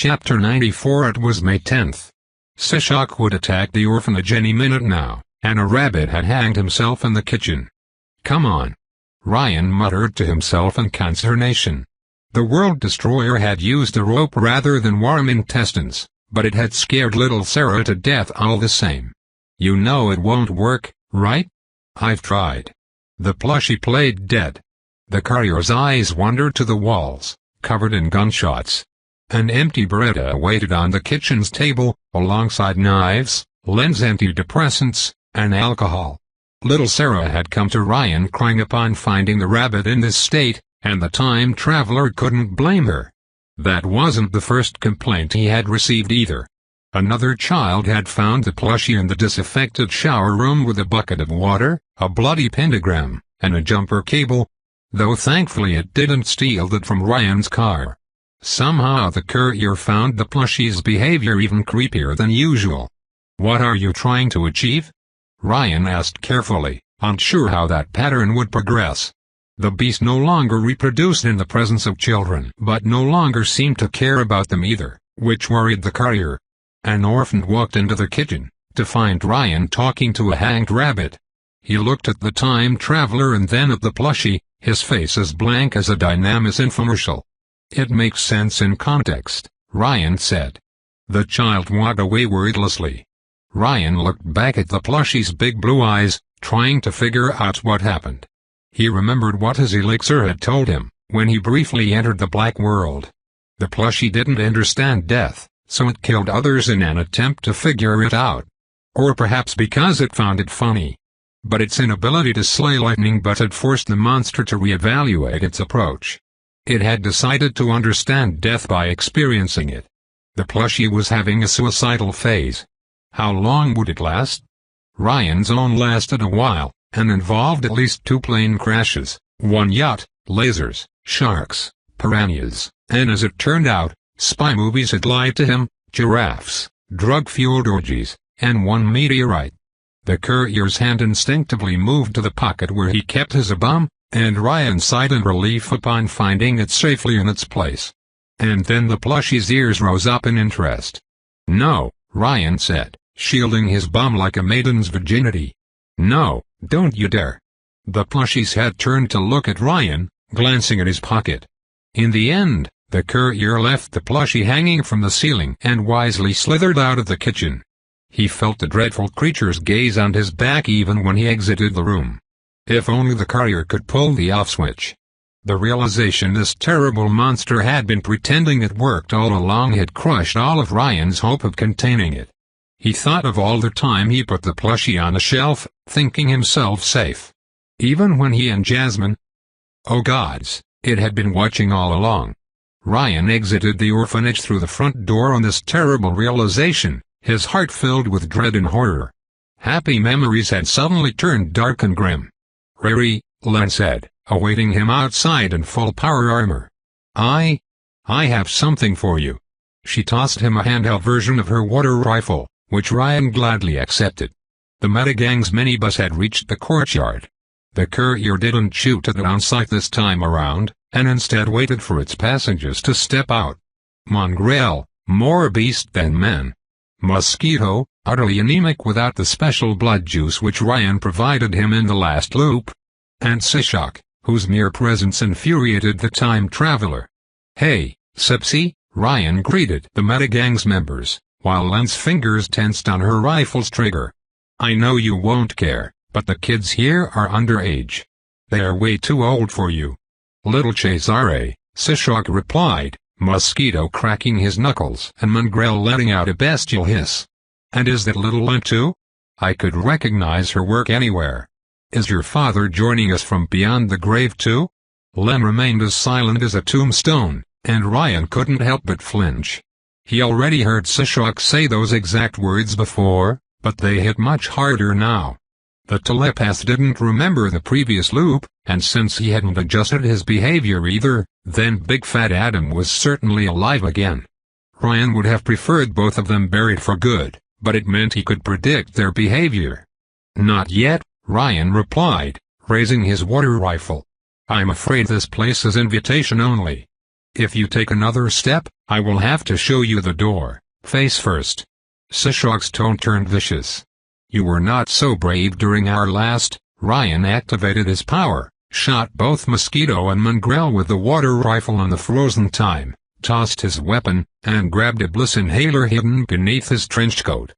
Chapter 94. It was May 10th. Sishak would attack the orphanage any minute now, and a rabbit had hanged himself in the kitchen. "Come on," Ryan muttered to himself in consternation. The World Destroyer had used a rope rather than warm intestines, but it had scared little Sarah to death all the same. "You know it won't work, right? I've tried." The plushie played dead. The courier's eyes wandered to the walls, covered in gunshots. An empty Beretta waited on the kitchen's table, alongside knives, lens antidepressants, and alcohol. Little Sarah had come to Ryan crying upon finding the rabbit in this state, and the time traveler couldn't blame her. That wasn't the first complaint he had received either. Another child had found the plushie in the disaffected shower room with a bucket of water, a bloody pentagram, and a jumper cable, though thankfully it didn't steal it from Ryan's car. Somehow the courier found the plushie's behavior even creepier than usual. "What are you trying to achieve?" Ryan asked carefully, unsure how that pattern would progress. The beast no longer reproduced in the presence of children, but no longer seemed to care about them either, which worried the courier. An orphan walked into the kitchen, to find Ryan talking to a hanged rabbit. He looked at the time traveler and then at the plushie, his face as blank as a Dynamis infomercial. "It makes sense in context," Ryan said. The child walked away wordlessly. Ryan looked back at the plushie's big blue eyes, trying to figure out what happened. He remembered what his elixir had told him, when he briefly entered the black world. The plushie didn't understand death, so it killed others in an attempt to figure it out. Or perhaps because it found it funny. But its inability to slay lightning bolt had forced the monster to reevaluate its approach. It had decided to understand death by experiencing it. The plushie was having a suicidal phase. How long would it last? Ryan's own lasted a while, and involved at least 2 plane crashes, 1 yacht, lasers, sharks, piranhas, and as it turned out, spy movies had lied to him, giraffes, drug-fueled orgies, and 1 meteorite. The courier's hand instinctively moved to the pocket where he kept his bomb, and Ryan sighed in relief upon finding it safely in its place. And then the plushie's ears rose up in interest. "No," Ryan said, shielding his bomb like a maiden's virginity. "No, don't you dare." The plushie's head turned to look at Ryan, glancing at his pocket. In the end, the courier left the plushie hanging from the ceiling and wisely slithered out of the kitchen. He felt the dreadful creature's gaze on his back even when he exited the room. If only the courier could pull the off switch. The realization this terrible monster had been pretending it worked all along had crushed all of Ryan's hope of containing it. He thought of all the time he put the plushie on a shelf, thinking himself safe. Even when he and Jasmine— oh gods, it had been watching all along. Ryan exited the orphanage through the front door on this terrible realization, his heart filled with dread and horror. Happy memories had suddenly turned dark and grim. "Riri," Len said, awaiting him outside in full power armor. I have something for you." She tossed him a handheld version of her water rifle, which Ryan gladly accepted. The Metagang's minibus had reached the courtyard. The courier didn't shoot at it on sight this time around, and instead waited for its passengers to step out. Mongrel, more beast than man. Mosquito, utterly anemic without the special blood juice which Ryan provided him in the last loop. And Sishak, whose mere presence infuriated the time traveler. "Hey, Sipsy," Ryan greeted the Metagang's members, while Len's fingers tensed on her rifle's trigger. "I know you won't care, but the kids here are underage. They are way too old for you." "Little Cesare," Sishak replied, Mosquito cracking his knuckles and Mongrel letting out a bestial hiss. "And is that little Len too? I could recognize her work anywhere. Is your father joining us from beyond the grave too?" Len remained as silent as a tombstone, and Ryan couldn't help but flinch. He already heard Sishak say those exact words before, but they hit much harder now. The telepath didn't remember the previous loop, and since he hadn't adjusted his behavior either, then Big Fat Adam was certainly alive again. Ryan would have preferred both of them buried for good, but it meant he could predict their behavior. "Not yet," Ryan replied, raising his water rifle. "I'm afraid this place is invitation only." If you take another step, I will have to show you the door, face first. Sishak's tone turned vicious. You were not so brave during our last. Ryan activated his power, shot both Mosquito and Mongrel with the water rifle on the frozen time, tossed his weapon, and grabbed a bliss inhaler hidden beneath his trench coat.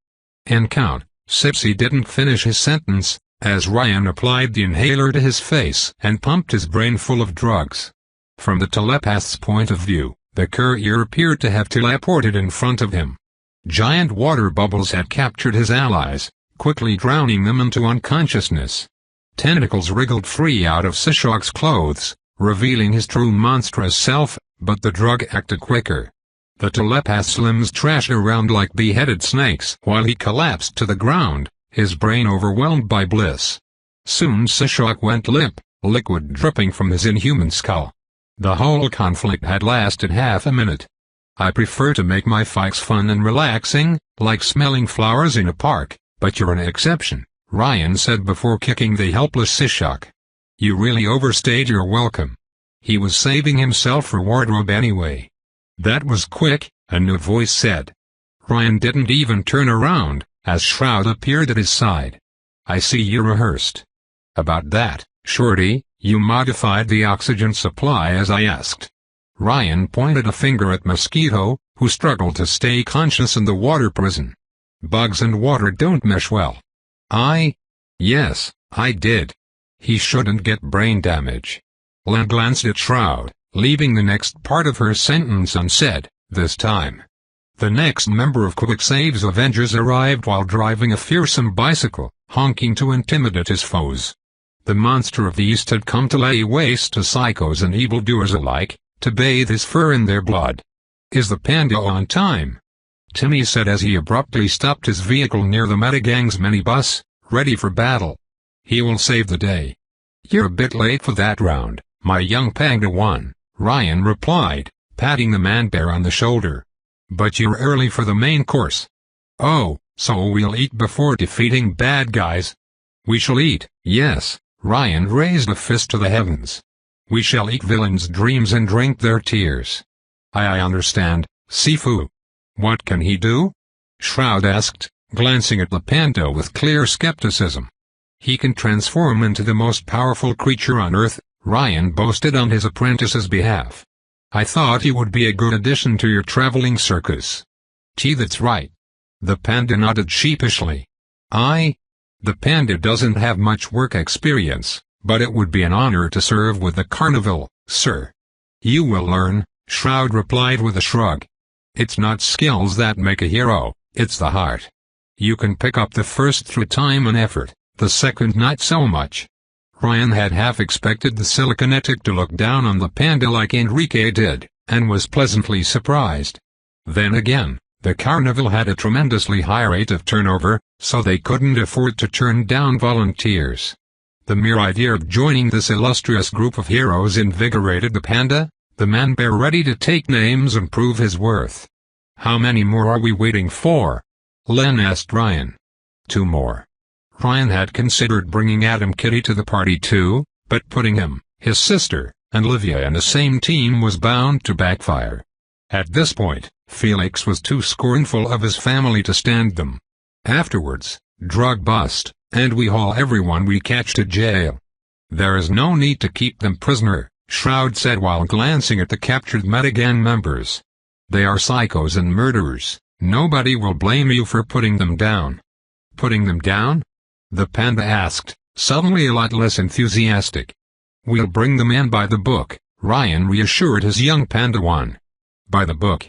And count, Sipsy didn't finish his sentence, as Ryan applied the inhaler to his face and pumped his brain full of drugs. From the telepath's point of view, the courier appeared to have teleported in front of him. Giant water bubbles had captured his allies, quickly drowning them into unconsciousness. Tentacles wriggled free out of Sishak's clothes, revealing his true monstrous self, but the drug acted quicker. The telepath's limbs trashed around like beheaded snakes while he collapsed to the ground, his brain overwhelmed by bliss. Soon Sishak went limp, liquid dripping from his inhuman skull. The whole conflict had lasted half a minute. I prefer to make my fights fun and relaxing, like smelling flowers in a park, but you're an exception, Ryan said before kicking the helpless Sishak. You really overstayed your welcome. He was saving himself for wardrobe anyway. That was quick, a new voice said. Ryan didn't even turn around, as Shroud appeared at his side. I see you rehearsed. About that, Shorty, you modified the oxygen supply as I asked. Ryan pointed a finger at Mosquito, who struggled to stay conscious in the water prison. Bugs and water don't mesh well. Yes, I did. He shouldn't get brain damage. Len glanced at Shroud, leaving the next part of her sentence unsaid, this time. The next member of Quicksave's Avengers arrived while driving a fearsome bicycle, honking to intimidate his foes. The monster of the East had come to lay waste to psychos and evildoers alike, to bathe his fur in their blood. Is the panda on time? Timmy said as he abruptly stopped his vehicle near the Metagang's minibus, ready for battle. He will save the day. You're a bit late for that round, my young panda one, Ryan replied, patting the man-bear on the shoulder. But you're early for the main course. Oh, so we'll eat before defeating bad guys? We shall eat, yes, Ryan raised a fist to the heavens. We shall eat villains' dreams and drink their tears. I understand, Sifu. What can he do? Shroud asked, glancing at the panda with clear skepticism. He can transform into the most powerful creature on Earth, Ryan boasted on his apprentice's behalf. I thought he would be a good addition to your traveling circus. That's right. The panda nodded sheepishly. The panda doesn't have much work experience, but it would be an honor to serve with the carnival, sir. You will learn, Shroud replied with a shrug. It's not skills that make a hero, it's the heart. You can pick up the first through time and effort, the second not so much. Ryan had half expected the Siliconetic to look down on the panda like Enrique did, and was pleasantly surprised. Then again, the carnival had a tremendously high rate of turnover, so they couldn't afford to turn down volunteers. The mere idea of joining this illustrious group of heroes invigorated the panda, the man-bear ready to take names and prove his worth. How many more are we waiting for? Len asked Ryan. 2 more. Ryan had considered bringing Adam Kitty to the party too, but putting him, his sister, and Livia in the same team was bound to backfire. At this point, Felix was too scornful of his family to stand them. Afterwards, drug bust, and we haul everyone we catch to jail. There is no need to keep them prisoner, Shroud said while glancing at the captured Metagang members. They are psychos and murderers, nobody will blame you for putting them down. Putting them down? The panda asked, suddenly a lot less enthusiastic. We'll bring them in by the book, Ryan reassured his young panda one. By the book?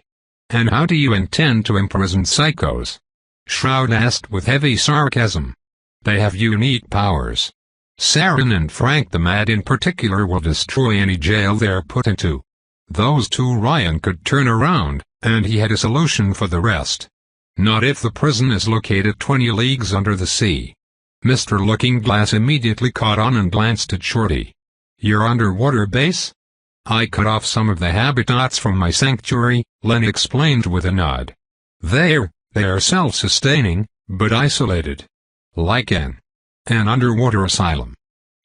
And how do you intend to imprison psychos? Shroud asked with heavy sarcasm. They have unique powers. Saren and Frank the Mad in particular will destroy any jail they're put into. Those 2 Ryan could turn around, and he had a solution for the rest. Not if the prison is located 20 leagues under the sea. Mr. Looking-Glass immediately caught on and glanced at Shorty. Your underwater base? I cut off some of the habitats from my sanctuary, Len explained with a nod. They are self-sustaining, but isolated. Like an underwater asylum.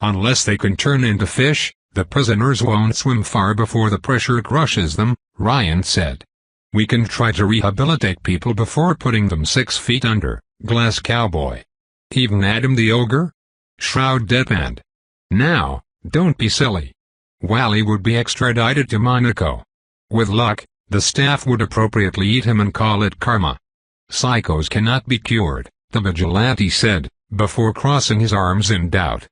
Unless they can turn into fish, The prisoners won't swim far before the pressure crushes them, Ryan said. We can try to rehabilitate people before putting them 6 feet under, Glass Cowboy. Even Adam the Ogre? Shroud deadpanned. Now, don't be silly. Wally would be extradited to Monaco. With luck, the staff would appropriately eat him and call it karma. Psychos cannot be cured, the vigilante said, before crossing his arms in doubt.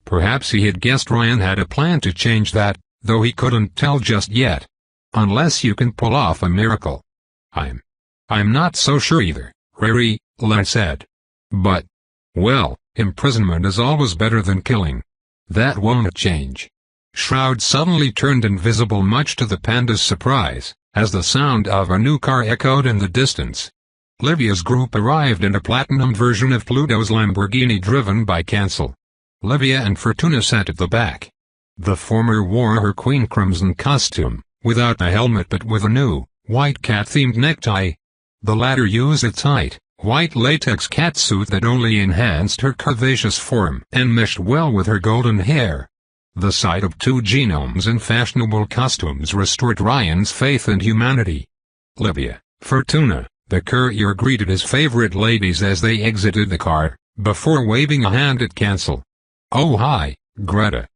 Perhaps he had guessed Ryan had a plan to change that, though he couldn't tell just yet. Unless you can pull off a miracle. I'm not so sure either, Rary, Len said. But, well, imprisonment is always better than killing. That won't change. Shroud suddenly turned invisible, much to the panda's surprise, as the sound of a new car echoed in the distance. Livia's group arrived in a platinum version of Pluto's Lamborghini driven by Cancel. Livia and Fortuna sat at the back. The former wore her Queen Crimson costume, without a helmet but with a new, white cat-themed necktie. The latter used a tight, white latex catsuit that only enhanced her curvaceous form and meshed well with her golden hair. The sight of 2 genomes in fashionable costumes restored Ryan's faith in humanity. Livia, Fortuna, the courier greeted his favorite ladies as they exited the car, before waving a hand at Cancel. Oh hi, Greta.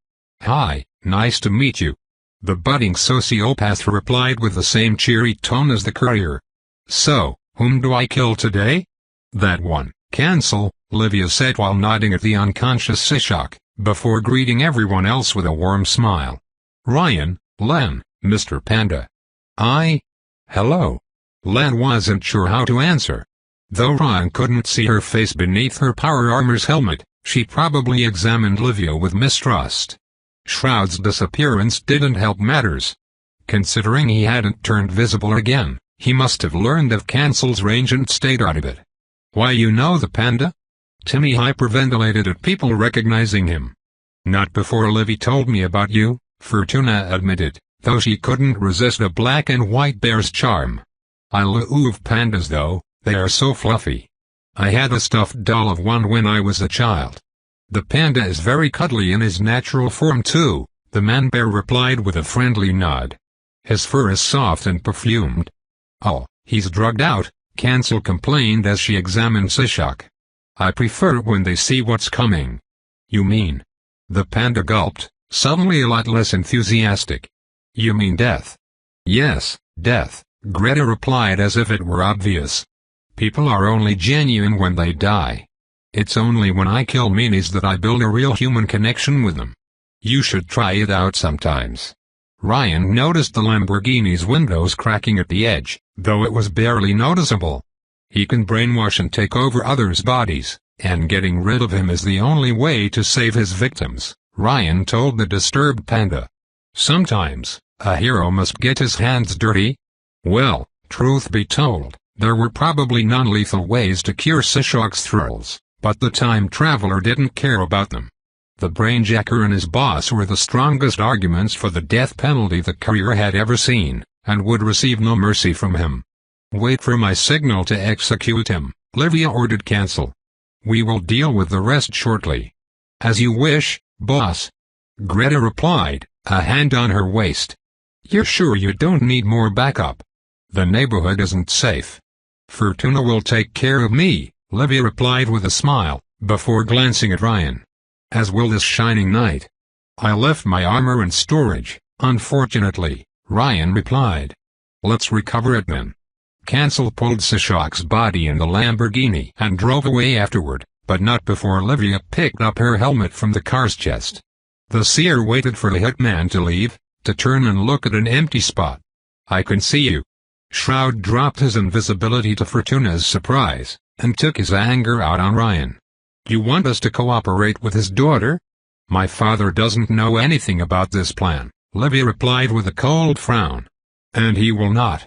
Hi, nice to meet you. The budding sociopath replied with the same cheery tone as the courier. So, whom do I kill today? That one, Cancel, Livia said while nodding at the unconscious Sishak, before greeting everyone else with a warm smile. Ryan, Len, Mr. Panda. Hello. Len wasn't sure how to answer. Though Ryan couldn't see her face beneath her power armor's helmet, she probably examined Livia with mistrust. Shroud's disappearance didn't help matters. Considering he hadn't turned visible again, he must have learned of Cancel's range and stayed out of it. Why, you know the panda? Timmy hyperventilated at people recognizing him. Not before Livy told me about you, Fortuna admitted, though she couldn't resist a black and white bear's charm. I love pandas though, they are so fluffy. I had a stuffed doll of one when I was a child. The panda is very cuddly in his natural form too, the man-bear replied with a friendly nod. His fur is soft and perfumed. Oh, he's drugged out, Cancel complained as she examined Sishak. I prefer when they see what's coming. You mean? The panda gulped, suddenly a lot less enthusiastic. You mean death? Yes, death, Greta replied as if it were obvious. People are only genuine when they die. It's only when I kill meanies that I build a real human connection with them. You should try it out sometimes. Ryan noticed the Lamborghini's windows cracking at the edge, though it was barely noticeable. He can brainwash and take over others' bodies, and getting rid of him is the only way to save his victims, Ryan told the disturbed panda. Sometimes, a hero must get his hands dirty. Well, truth be told, there were probably non-lethal ways to cure Sishak's thrills, but the time traveler didn't care about them. The brainjacker and his boss were the strongest arguments for the death penalty the courier had ever seen, and would receive no mercy from him. Wait for my signal to execute him, Livia ordered Cancel. We will deal with the rest shortly. As you wish, boss. Greta replied, a hand on her waist. You're sure you don't need more backup? The neighborhood isn't safe. Fortuna will take care of me, Livia replied with a smile, before glancing at Ryan. As will this shining knight. I left my armor in storage, unfortunately, Ryan replied. Let's recover it then. Cancel pulled Sishak's body in the Lamborghini and drove away afterward, but not before Livia picked up her helmet from the car's chest. The seer waited for the hitman to leave, to turn and look at an empty spot. I can see you. Shroud dropped his invisibility to Fortuna's surprise, and took his anger out on Ryan. You want us to cooperate with his daughter? My father doesn't know anything about this plan, Livia replied with a cold frown. And he will not.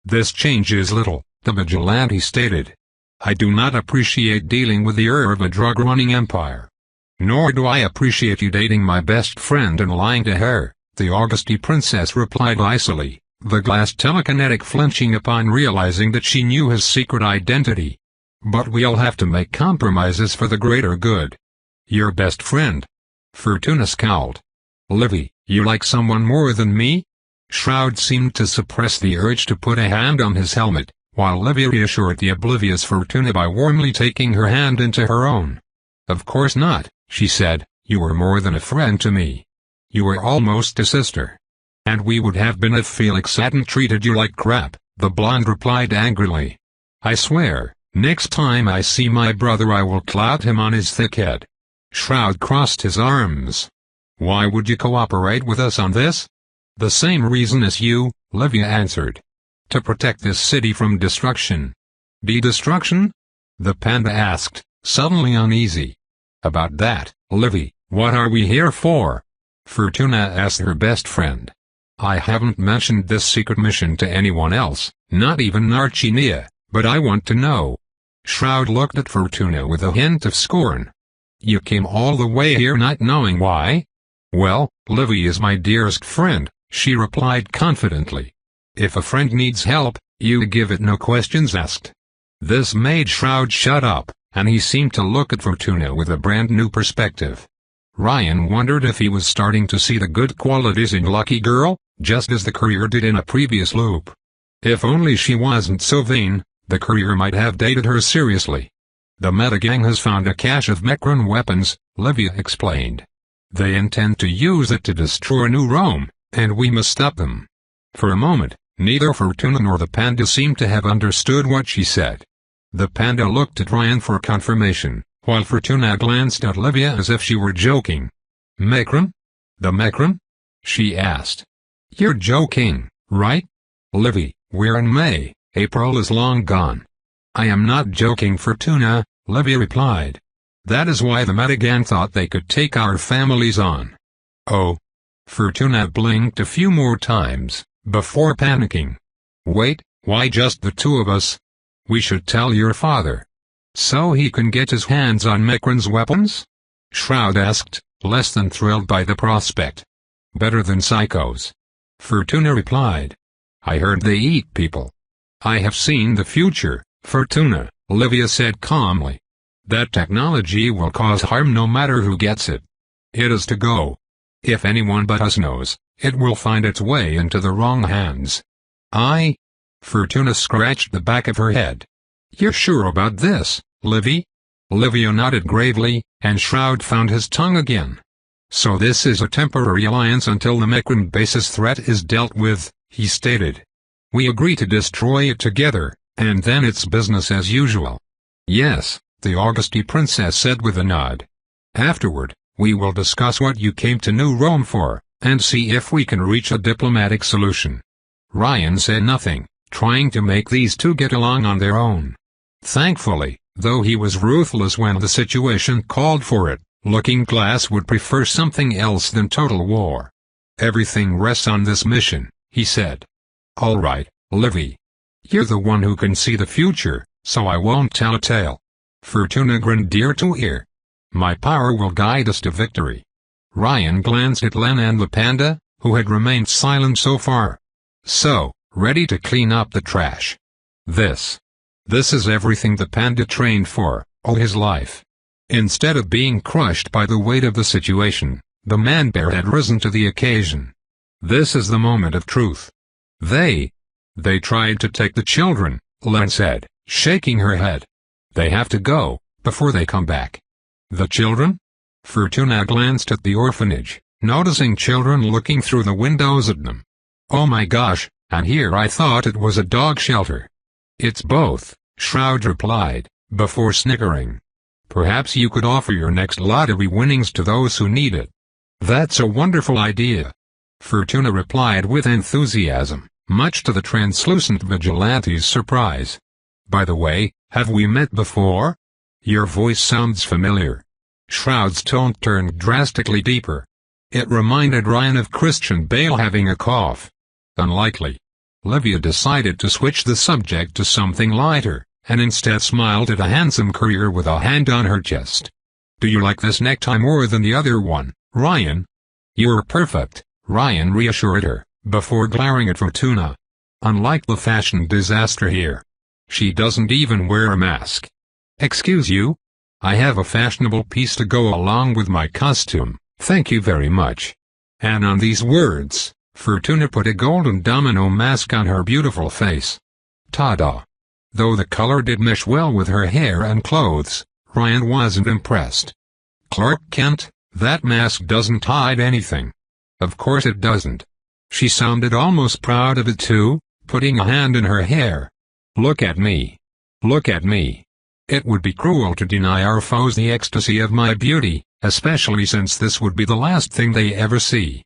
This changes little, the vigilante stated. I do not appreciate dealing with the heir of a drug-running empire. Nor do I appreciate you dating my best friend and lying to her, the Auguste princess replied icily, the glass telekinetic flinching upon realizing that she knew his secret identity. But we'll have to make compromises for the greater good. Your best friend? Fortuna scowled. Livy, You like someone more than me? Shroud seemed to suppress the urge to put a hand on his helmet, while Livia reassured the oblivious Fortuna by warmly taking her hand into her own. Of course not, she said, you were more than a friend to me. You were almost a sister. And we would have been if Felix hadn't treated you like crap, the blonde replied angrily. I swear, next time I see my brother I will clout him on his thick head. Shroud crossed his arms. Why would you cooperate with us on this? The same reason as you, Livia answered. To protect this city from destruction. Destruction? The panda asked, suddenly uneasy. About that, Livy, what are we here for? Fortuna asked her best friend. I haven't mentioned this secret mission to anyone else, not even Narcinia, but I want to know. Shroud looked at Fortuna with a hint of scorn. You came all the way here not knowing why? Well, Livy is my dearest friend, she replied confidently. If a friend needs help, you give it no questions asked. This made Shroud shut up, and he seemed to look at Fortuna with a brand new perspective. Ryan wondered if he was starting to see the good qualities in Lucky Girl, just as the courier did in a previous loop. If only she wasn't so vain, the courier might have dated her seriously. The Metagang has found a cache of Mecron weapons, Livia explained. They intend to use it to destroy New Rome, and we must stop them. For a moment, neither Fortuna nor the panda seemed to have understood what she said. The panda looked at Ryan for confirmation, while Fortuna glanced at Livia as if she were joking. Mecron? The Mecron? She asked. You're joking, right? Livy, we're in May, April is long gone. I am not joking, Fortuna, Livia replied. That is why the Metagan thought they could take our families on. Oh. Fortuna blinked a few more times, before panicking. Wait, why just the two of us? We should tell your father. So he can get his hands on Mecron's weapons? Shroud asked, less than thrilled by the prospect. Better than psychos. Fortuna replied. I heard they eat people. I have seen the future, Fortuna, Livia said calmly. That technology will cause harm no matter who gets it. It is to go. If anyone but us knows, it will find its way into the wrong hands. Fortuna scratched the back of her head. You're sure about this, Livy? Livia nodded gravely, and Shroud found his tongue again. So this is a temporary alliance until the Mecron base's threat is dealt with, he stated. We agree to destroy it together, and then it's business as usual. Yes, the Augusti princess said with a nod. Afterward, we will discuss what you came to New Rome for, and see if we can reach a diplomatic solution. Ryan said nothing, trying to make these two get along on their own. Thankfully, though he was ruthless when the situation called for it, Looking Glass would prefer something else than total war. Everything rests on this mission, he said. All right, Livy. You're the one who can see the future, so I won't tell a tale. Fortuna grinned ear to ear. My power will guide us to victory. Ryan glanced at Len and the panda, who had remained silent so far. So, ready to clean up the trash. This is everything the panda trained for, all his life. Instead of being crushed by the weight of the situation, the man-bear had risen to the occasion. This is the moment of truth. They tried to take the children, Len said, shaking her head. They have to go, before they come back. The children? Fortuna glanced at the orphanage, noticing children looking through the windows at them. Oh my gosh, and here I thought it was a dog shelter. It's both, Shroud replied, before snickering. Perhaps you could offer your next lottery winnings to those who need it. That's a wonderful idea. Fortuna replied with enthusiasm, much to the translucent vigilante's surprise. By the way, have we met before? Your voice sounds familiar. Shroud's tone turned drastically deeper. It reminded Ryan of Christian Bale having a cough. Unlikely. Livia decided to switch the subject to something lighter, and instead smiled at a handsome courier with a hand on her chest. Do you like this necktie more than the other one, Ryan? You're perfect, Ryan reassured her, before glaring at Fortuna. Unlike the fashion disaster here. She doesn't even wear a mask. Excuse you? I have a fashionable piece to go along with my costume, thank you very much. And on these words, Fortuna put a golden domino mask on her beautiful face. Ta-da! Though the color did mesh well with her hair and clothes, Ryan wasn't impressed. Clark Kent, that mask doesn't hide anything. Of course it doesn't. She sounded almost proud of it too, putting a hand in her hair. Look at me. Look at me. It would be cruel to deny our foes the ecstasy of my beauty, especially since this would be the last thing they ever see.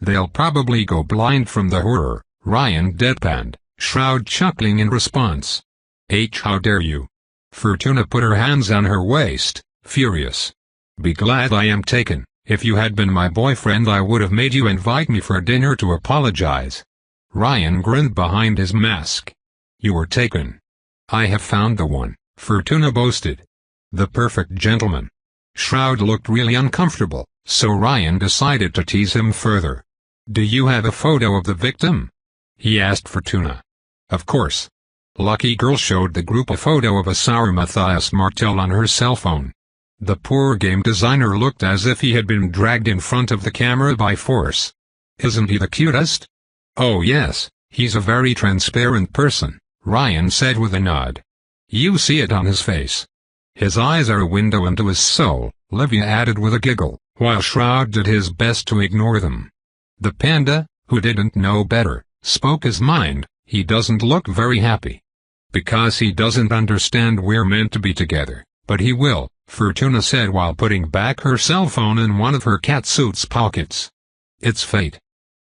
They'll probably go blind from the horror, Ryan deadpanned, Shroud chuckling in response. How dare you? Fortuna put her hands on her waist, furious. Be glad I am taken. If you had been my boyfriend I would have made you invite me for dinner to apologize. Ryan grinned behind his mask. You were taken. I have found the one, Fortuna boasted. The perfect gentleman. Shroud looked really uncomfortable, so Ryan decided to tease him further. Do you have a photo of the victim? He asked Fortuna. Of course. Lucky Girl showed the group a photo of a sour Matthias Martel on her cell phone. The poor game designer looked as if he had been dragged in front of the camera by force. Isn't he the cutest? Oh yes, he's a very transparent person, Ryan said with a nod. You see it on his face. His eyes are a window into his soul, Livia added with a giggle, while Shroud did his best to ignore them. The panda, who didn't know better, spoke his mind. He doesn't look very happy. Because he doesn't understand we're meant to be together, but he will, Fortuna said while putting back her cell phone in one of her catsuit's pockets. It's fate.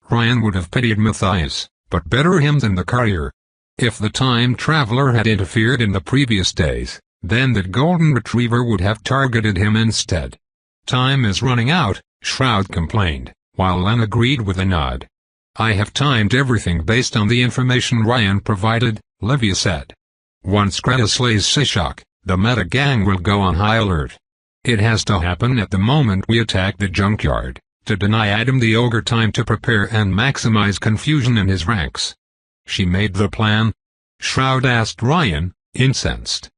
Ryan would have pitied Matthias, but better him than the courier. If the time traveler had interfered in the previous days, then that golden retriever would have targeted him instead. Time is running out, Shroud complained, while Len agreed with a nod. I have timed everything based on the information Ryan provided, Livia said. Once Greta slays Shishak, the Meta Gang will go on high alert. It has to happen at the moment we attack the junkyard, to deny Adam the Ogre time to prepare and maximize confusion in his ranks. She made the plan? Shroud asked Ryan, incensed.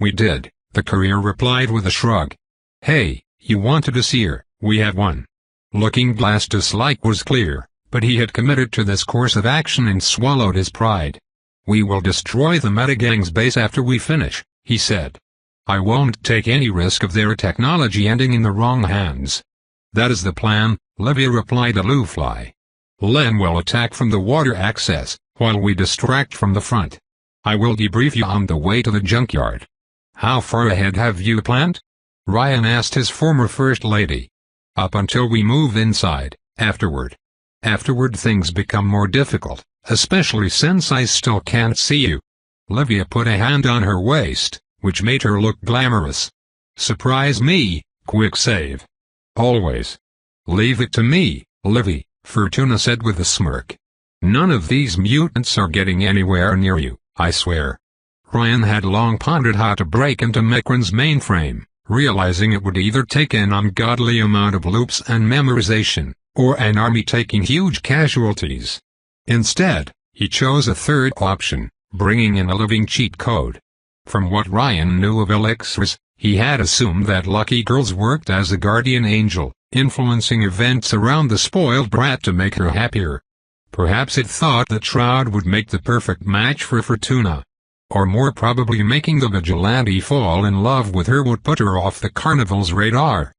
We did, the courier replied with a shrug. Hey, you wanted to see her, we have one. Looking Glass dislike was clear, but he had committed to this course of action and swallowed his pride. We will destroy the Metagang's base after we finish, he said. I won't take any risk of their technology ending in the wrong hands. That is the plan, Livia replied aloofly. Len will attack from the water access, while we distract from the front. I will debrief you on the way to the junkyard. How far ahead have you planned? Ryan asked his former first lady. Up until we move inside, afterward. Afterward things become more difficult, especially since I still can't see you. Livia put a hand on her waist, which made her look glamorous. Surprise me, quick save. Always. Leave it to me, Livy, Fortuna said with a smirk. None of these mutants are getting anywhere near you, I swear. Ryan had long pondered how to break into Mecran's mainframe, realizing it would either take an ungodly amount of loops and memorization, or an army taking huge casualties. Instead, he chose a third option, bringing in a living cheat code. From what Ryan knew of elixirs, he had assumed that Lucky Girls worked as a guardian angel, influencing events around the spoiled brat to make her happier. Perhaps it thought that Shroud would make the perfect match for Fortuna. Or more probably making the vigilante fall in love with her would put her off the carnival's radar.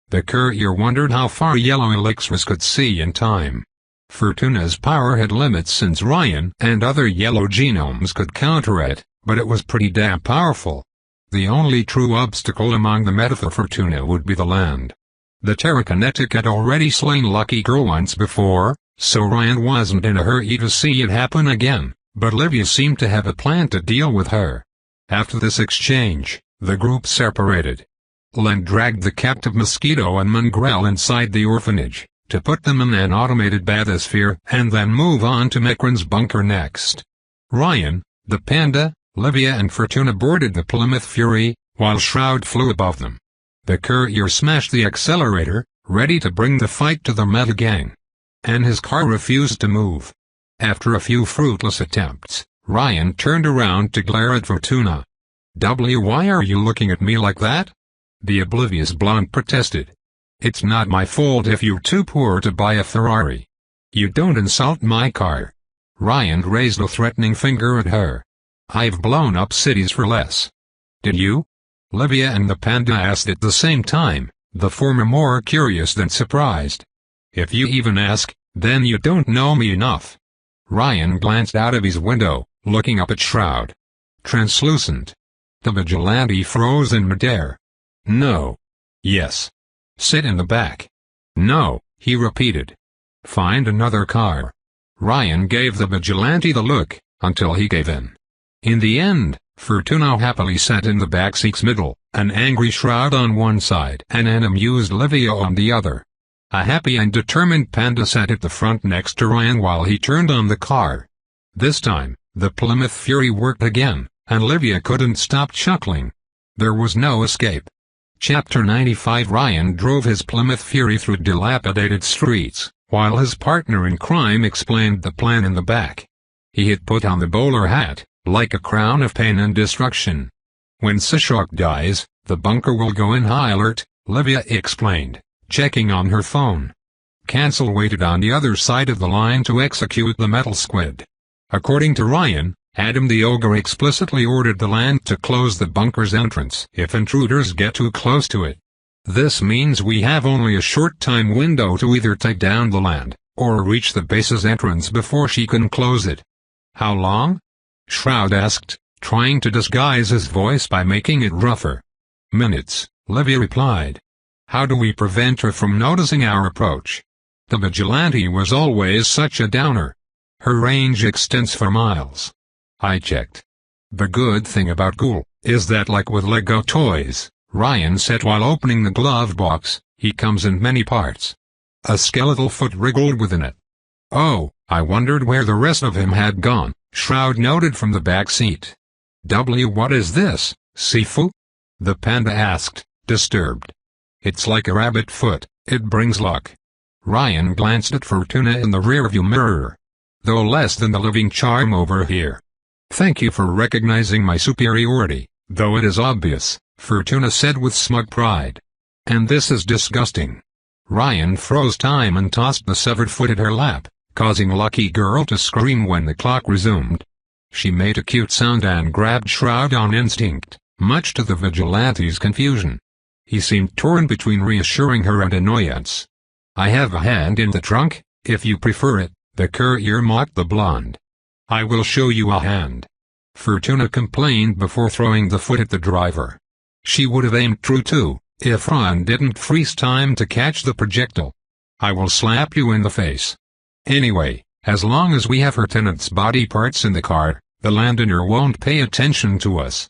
The courier wondered how far yellow elixirs could see in time. Fortuna's power had limits since Ryan and other yellow genomes could counter it, but it was pretty damn powerful. The only true obstacle among the meta for Fortuna would be the land. The Terrakinetic had already slain Lucky Girl once before, so Ryan wasn't in a hurry to see it happen again, but Livia seemed to have a plan to deal with her. After this exchange, the group separated. Len dragged the captive Mosquito and Mongrel inside the orphanage, to put them in an automated bathysphere and then move on to Mecran's bunker next. Ryan, the panda, Livia and Fortuna boarded the Plymouth Fury, while Shroud flew above them. The courier smashed the accelerator, ready to bring the fight to the Meta Gang. And his car refused to move. After a few fruitless attempts, Ryan turned around to glare at Fortuna. Why are you looking at me like that? The oblivious blonde protested. It's not my fault if you're too poor to buy a Ferrari. You don't insult my car. Ryan raised a threatening finger at her. I've blown up cities for less. Did you? Livia and the panda asked at the same time, the former more curious than surprised. If you even ask, then you don't know me enough. Ryan glanced out of his window, looking up at Shroud. Translucent. The vigilante froze in midair. No. Yes. Sit in the back. No, he repeated. Find another car. Ryan gave the vigilante the look, until he gave in. In the end, Fortuna happily sat in the backseat's middle, an angry Shroud on one side and an amused Livia on the other. A happy and determined panda sat at the front next to Ryan while he turned on the car. This time, the Plymouth Fury worked again, and Livia couldn't stop chuckling. There was no escape. Chapter 95. Ryan drove his Plymouth Fury through dilapidated streets, while his partner in crime explained the plan in the back. He had put on the bowler hat, like a crown of pain and destruction. When Sishok dies, the bunker will go in high alert, Livia explained, checking on her phone. Cancel waited on the other side of the line to execute the metal squid. According to Ryan, Adam the Ogre explicitly ordered the land to close the bunker's entrance if intruders get too close to it. This means we have only a short time window to either take down the land, or reach the base's entrance before she can close it. How long? Shroud asked, trying to disguise his voice by making it rougher. Minutes, Livia replied. How do we prevent her from noticing our approach? The vigilante was always such a downer. Her range extends for miles. I checked. The good thing about Ghoul is that, like with Lego toys, Ryan said while opening the glove box, he comes in many parts. A skeletal foot wriggled within it. Oh, I wondered where the rest of him had gone, Shroud noted from the back seat. What is this, Sifu? The panda asked, disturbed. It's like a rabbit foot, it brings luck. Ryan glanced at Fortuna in the rearview mirror. Though less than the living charm over here. Thank you for recognizing my superiority, though it is obvious, Fortuna said with smug pride. And this is disgusting. Ryan froze time and tossed the severed foot at her lap, causing Lucky Girl to scream when the clock resumed. She made a cute sound and grabbed Shroud on instinct, much to the vigilante's confusion. He seemed torn between reassuring her and annoyance. I have a hand in the trunk, if you prefer it, the courier mocked the blonde. I will show you a hand. Fortuna complained before throwing the foot at the driver. She would have aimed true too, if Ron didn't freeze time to catch the projectile. I will slap you in the face. Anyway, as long as we have her tenant's body parts in the car, the landowner won't pay attention to us.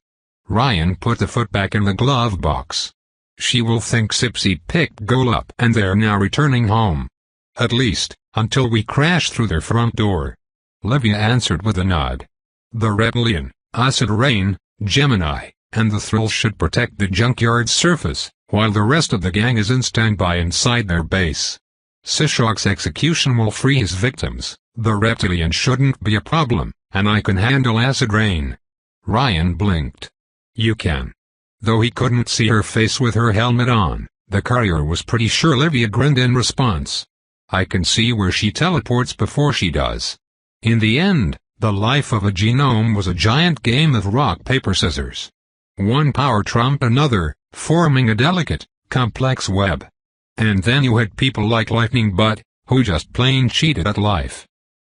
Ryan put the foot back in the glove box. She will think Sipsy picked Ghoul up and they're now returning home. At least, until we crash through their front door. Livia answered with a nod. The Reptilian, Acid Rain, Gemini, and the Thrill should protect the junkyard's surface, while the rest of the gang is in standby inside their base. Sishok's execution will free his victims, the Reptilian shouldn't be a problem, and I can handle Acid Rain. Ryan blinked. You can. Though he couldn't see her face with her helmet on, the courier was pretty sure Livia grinned in response. I can see where she teleports before she does. In the end, the life of a genome was a giant game of rock paper scissors. One power trumped another, forming a delicate, complex web. And then you had people like Lightning Butt, who just plain cheated at life.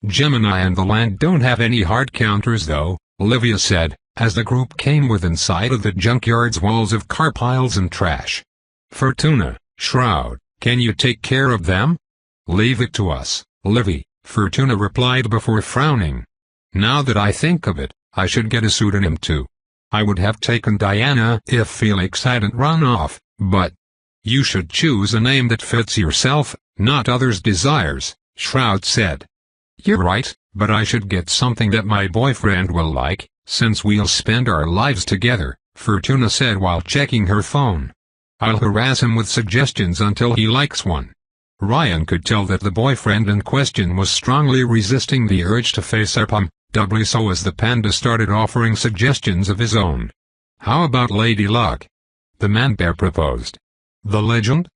Gemini and the land don't have any hard counters though, Livia said, as the group came within sight of the junkyard's walls of car piles and trash. Fortuna, Shroud, can you take care of them? Leave it to us, Livy, Fortuna replied before frowning. Now that I think of it, I should get a pseudonym too. I would have taken Diana if Felix hadn't run off, but you should choose a name that fits yourself, not others' desires, Shroud said. You're right, but I should get something that my boyfriend will like, since we'll spend our lives together, Fortuna said while checking her phone. I'll harass him with suggestions until he likes one. Ryan could tell that the boyfriend in question was strongly resisting the urge to face up doubly so as the panda started offering suggestions of his own. How about Lady Luck? The man bear proposed. The legend?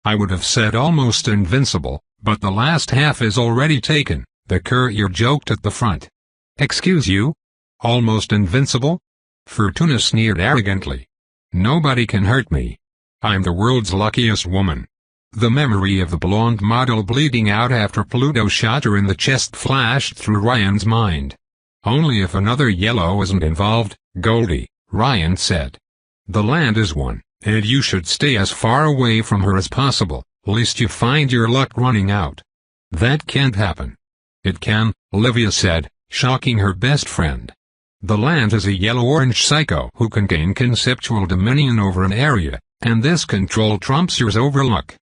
I would have said almost invincible, but the last half is already taken, the courier joked at the front. Excuse you? Almost invincible? Fortuna sneered arrogantly. Nobody can hurt me. I'm the world's luckiest woman. The memory of the blonde model bleeding out after Pluto shot her in the chest flashed through Ryan's mind. Only if another yellow isn't involved, Goldie, Ryan said. The land is one, and you should stay as far away from her as possible, lest you find your luck running out. That can't happen. It can, Olivia said, shocking her best friend. The land is a yellow-orange psycho who can gain conceptual dominion over an area, and this control trumps yours over luck.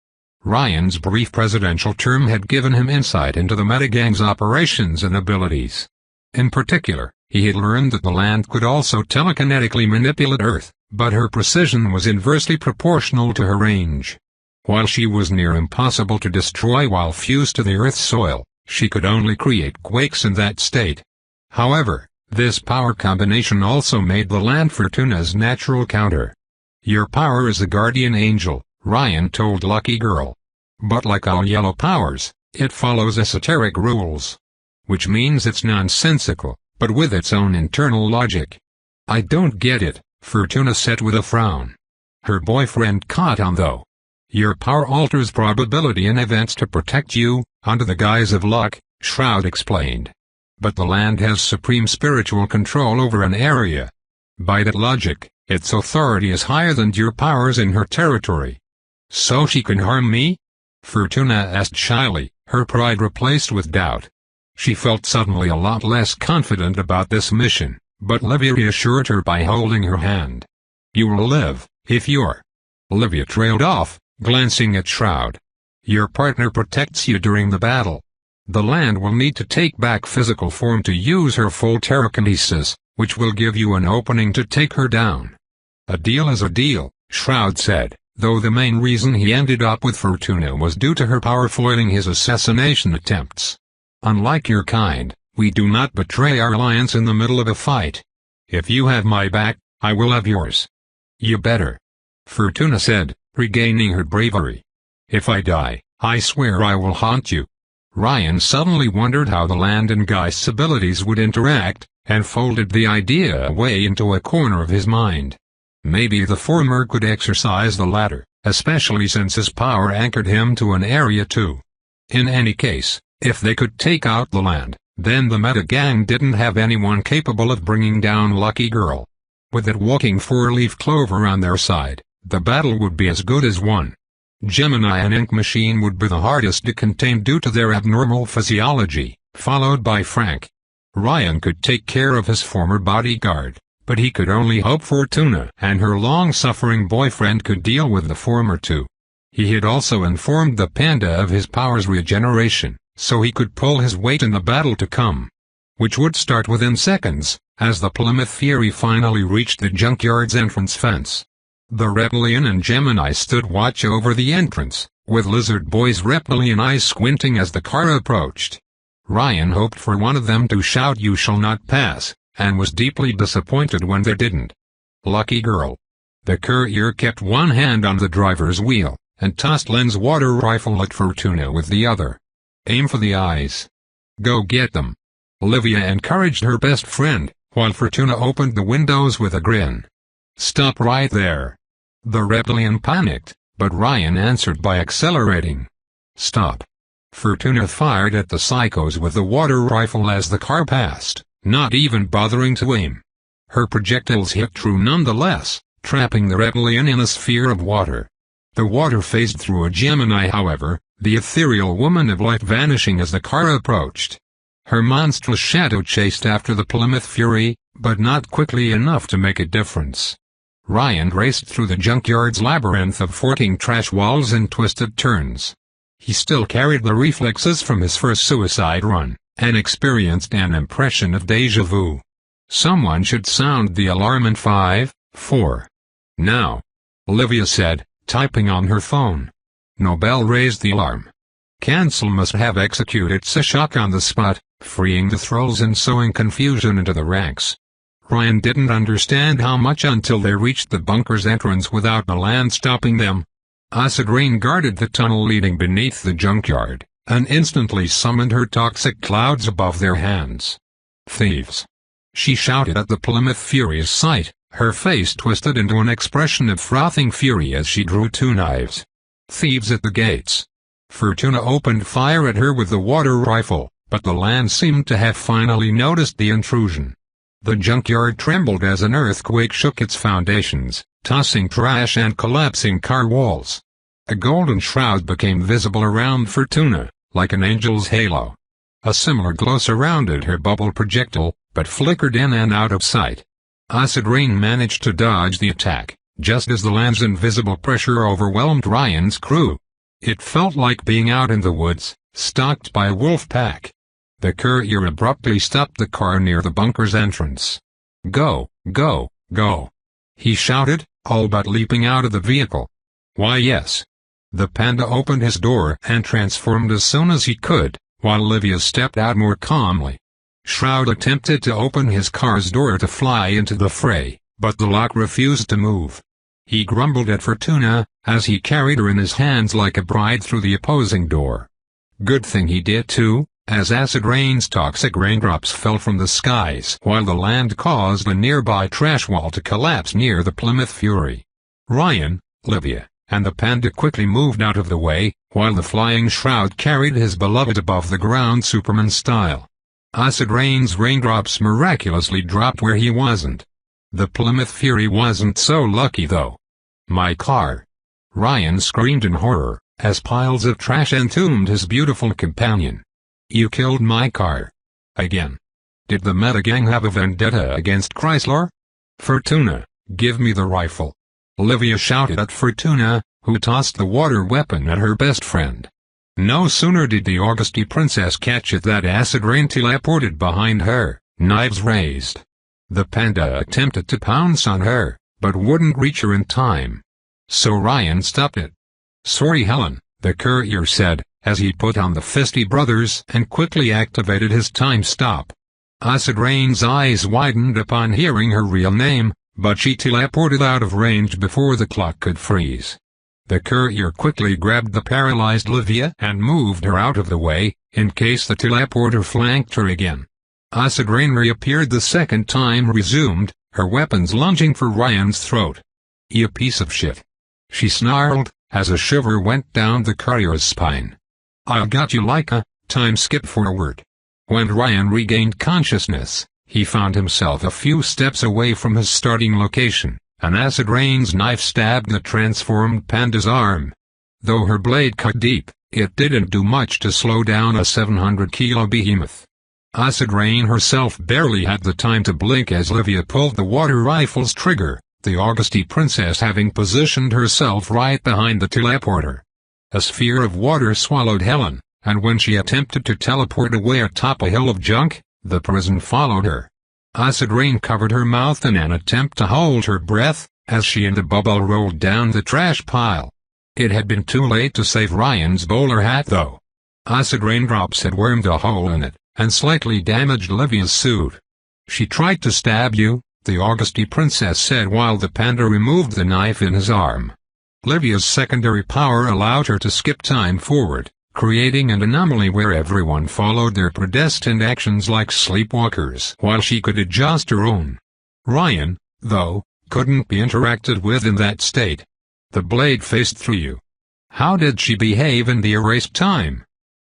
Ryan's brief presidential term had given him insight into the metagang's operations and abilities. In particular, he had learned that the land could also telekinetically manipulate Earth, but her precision was inversely proportional to her range. While she was near impossible to destroy while fused to the Earth's soil, she could only create quakes in that state. However, this power combination also made the land Fortuna's natural counter. Your power is a guardian angel, Ryan told Lucky Girl. But like all yellow powers, it follows esoteric rules. Which means it's nonsensical, but with its own internal logic. I don't get it, Fortuna said with a frown. Her boyfriend caught on though. Your power alters probability in events to protect you, under the guise of luck, Shroud explained. But the land has supreme spiritual control over an area. By that logic, its authority is higher than your powers in her territory. So she can harm me? Fortuna asked shyly, her pride replaced with doubt. She felt suddenly a lot less confident about this mission, but Olivia reassured her by holding her hand. You will live, if you're... Olivia trailed off, glancing at Shroud. Your partner protects you during the battle. The land will need to take back physical form to use her full telekinesis, which will give you an opening to take her down. A deal is a deal, Shroud said, though the main reason he ended up with Fortuna was due to her power foiling his assassination attempts. Unlike your kind, we do not betray our alliance in the middle of a fight. If you have my back, I will have yours. You better. Fortuna said, regaining her bravery. If I die, I swear I will haunt you. Ryan suddenly wondered how the land and Geist's abilities would interact, and folded the idea away into a corner of his mind. Maybe the former could exercise the latter, especially since his power anchored him to an area too. In any case, if they could take out the land, then the Meta Gang didn't have anyone capable of bringing down Lucky Girl. With it walking four-leaf clover on their side, the battle would be as good as won. Gemini and Ink Machine would be the hardest to contain due to their abnormal physiology, followed by Frank. Ryan could take care of his former bodyguard, but he could only hope Fortuna and her long-suffering boyfriend could deal with the former two. He had also informed the panda of his power's regeneration, so he could pull his weight in the battle to come. Which would start within seconds, as the Plymouth Fury finally reached the junkyard's entrance fence. The Reptilian and Gemini stood watch over the entrance, with Lizard Boy's reptilian eyes squinting as the car approached. Ryan hoped for one of them to shout "You shall not pass," and was deeply disappointed when they didn't. Lucky Girl. The courier kept one hand on the driver's wheel, and tossed Len's water rifle at Fortuna with the other. Aim for the eyes. Go get them. Olivia encouraged her best friend, while Fortuna opened the windows with a grin. Stop right there. The reptilian panicked, but Ryan answered by accelerating. Stop. Fortuna fired at the psychos with the water rifle as the car passed, not even bothering to aim. Her projectiles hit true nonetheless, trapping the reptilian in a sphere of water. The water phased through a Gemini however, the ethereal woman of light vanishing as the car approached. Her monstrous shadow chased after the Plymouth Fury, but not quickly enough to make a difference. Ryan raced through the junkyard's labyrinth of 14 trash walls and twisted turns. He still carried the reflexes from his first suicide run, and experienced an impression of déjà vu. Someone should sound the alarm in 5, 4. Now. Olivia said, typing on her phone. Nobel raised the alarm. Cancel must have executed Seshak on the spot, freeing the thralls and sowing confusion into the ranks. Ryan didn't understand how much until they reached the bunker's entrance without the land stopping them. Acid rain guarded the tunnel leading beneath the junkyard, and instantly summoned her toxic clouds above their hands. "Thieves!" she shouted at the Plymouth Fury's sight, her face twisted into an expression of frothing fury as she drew two knives. "Thieves at the gates!" Fortuna opened fire at her with the water rifle, but the land seemed to have finally noticed the intrusion. The junkyard trembled as an earthquake shook its foundations, tossing trash and collapsing car walls. A golden shroud became visible around Fortuna, like an angel's halo. A similar glow surrounded her bubble projectile, but flickered in and out of sight. Acid rain managed to dodge the attack, just as the land's invisible pressure overwhelmed Ryan's crew. It felt like being out in the woods, stalked by a wolf pack. The courier abruptly stopped the car near the bunker's entrance. "Go, go, go!" he shouted, all but leaping out of the vehicle. "Why yes." The panda opened his door and transformed as soon as he could, while Olivia stepped out more calmly. Shroud attempted to open his car's door to fly into the fray, but the lock refused to move. He grumbled at Fortuna, as he carried her in his hands like a bride through the opposing door. Good thing he did too, as acid rain's toxic raindrops fell from the skies while the land caused a nearby trash wall to collapse near the Plymouth Fury. Ryan, Olivia, and the panda quickly moved out of the way, while the flying shroud carried his beloved above the ground Superman style. Acid rain's raindrops miraculously dropped where he wasn't. The Plymouth Fury wasn't so lucky though. "My car!" Ryan screamed in horror, as piles of trash entombed his beautiful companion. "You killed my car. Again. Did the Metagang have a vendetta against Chrysler?" "Fortuna, give me the rifle!" Olivia shouted at Fortuna, who tossed the water weapon at her best friend. No sooner did the Augusty princess catch it that acid rain teleported behind her, knives raised. The panda attempted to pounce on her, but wouldn't reach her in time. So Ryan stopped it. "Sorry Helen," the courier said, as he put on the Fisty Brothers and quickly activated his time stop. Acid rain's eyes widened upon hearing her real name, but she teleported out of range before the clock could freeze. The courier quickly grabbed the paralyzed Olivia and moved her out of the way, in case the teleporter flanked her again. Acid rain reappeared the second time resumed, her weapons lunging for Ryan's throat. "You piece of shit!" she snarled, as a shiver went down the courier's spine. "I'll got you like a time skip forward." When Ryan regained consciousness, he found himself a few steps away from his starting location, and acid rain's knife stabbed the transformed panda's arm. Though her blade cut deep, it didn't do much to slow down a 700-kilo behemoth. Acid rain herself barely had the time to blink as Olivia pulled the water rifle's trigger, the Augusty princess having positioned herself right behind the teleporter. A sphere of water swallowed Helen, and when she attempted to teleport away atop a hill of junk, the prison followed her. Acid rain covered her mouth in an attempt to hold her breath, as she and the bubble rolled down the trash pile. It had been too late to save Ryan's bowler hat though. Acid raindrops had wormed a hole in it, and slightly damaged Olivia's suit. "She tried to stab you," the Augusty princess said while the panda removed the knife in his arm. Olivia's secondary power allowed her to skip time forward, creating an anomaly where everyone followed their predestined actions like sleepwalkers while she could adjust her own. Ryan, though, couldn't be interacted with in that state. The blade faced through you. "How did she behave in the erased time?"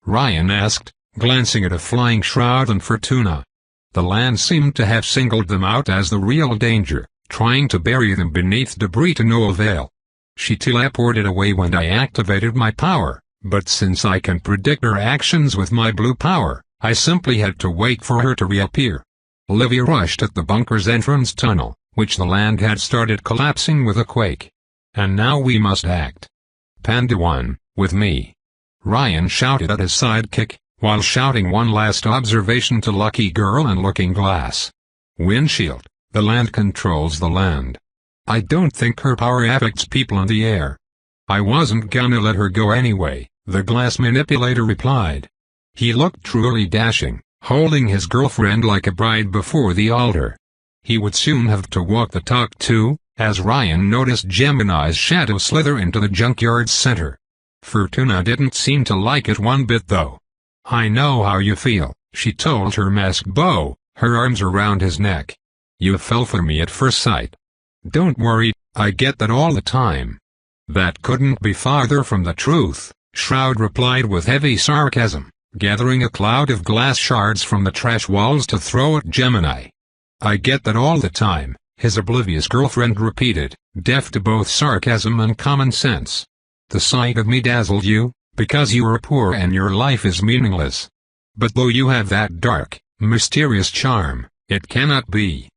Ryan asked, glancing at a flying shroud and Fortuna. The land seemed to have singled them out as the real danger, trying to bury them beneath debris to no avail. "She teleported away when I activated my power. But since I can predict her actions with my blue power, I simply had to wait for her to reappear." Olivia rushed at the bunker's entrance tunnel, which the land had started collapsing with a quake. "And now we must act. Panda 1, with me," Ryan shouted at his sidekick, while shouting one last observation to Lucky Girl and Looking Glass. "Windshield, the land controls the land. I don't think her power affects people in the air." "I wasn't gonna let her go anyway," the glass manipulator replied. He looked truly dashing, holding his girlfriend like a bride before the altar. He would soon have to walk the talk too, as Ryan noticed Gemini's shadow slither into the junkyard's center. Fortuna didn't seem to like it one bit though. "I know how you feel," she told her masked beau, her arms around his neck. "You fell for me at first sight." "Don't worry, I get that all the time." "That couldn't be farther from the truth," Shroud replied with heavy sarcasm, gathering a cloud of glass shards from the trash walls to throw at Gemini. "I get that all the time," his oblivious girlfriend repeated, deaf to both sarcasm and common sense. "The sight of me dazzled you, because you are poor and your life is meaningless. But though you have that dark, mysterious charm, it cannot be.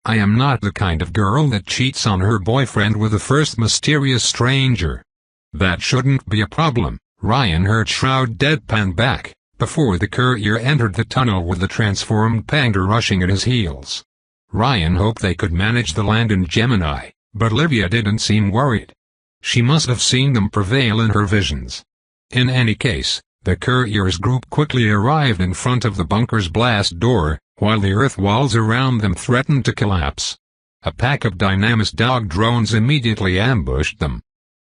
I am not the kind of girl that cheats on her boyfriend with the first mysterious stranger." "That shouldn't be a problem," Ryan heard Shroud deadpan back, before the courier entered the tunnel with the transformed panda rushing at his heels. Ryan hoped they could manage the land in Gemini, but Livia didn't seem worried. She must have seen them prevail in her visions. In any case, the courier's group quickly arrived in front of the bunker's blast door, while the earth walls around them threatened to collapse. A pack of Dynamis dog drones immediately ambushed them.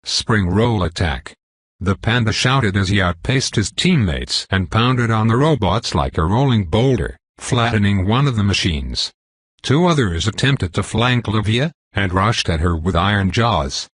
"Spring roll attack!" the panda shouted as he outpaced his teammates and pounded on the robots like a rolling boulder, flattening one of the machines. Two others attempted to flank Livia, and rushed at her with iron jaws.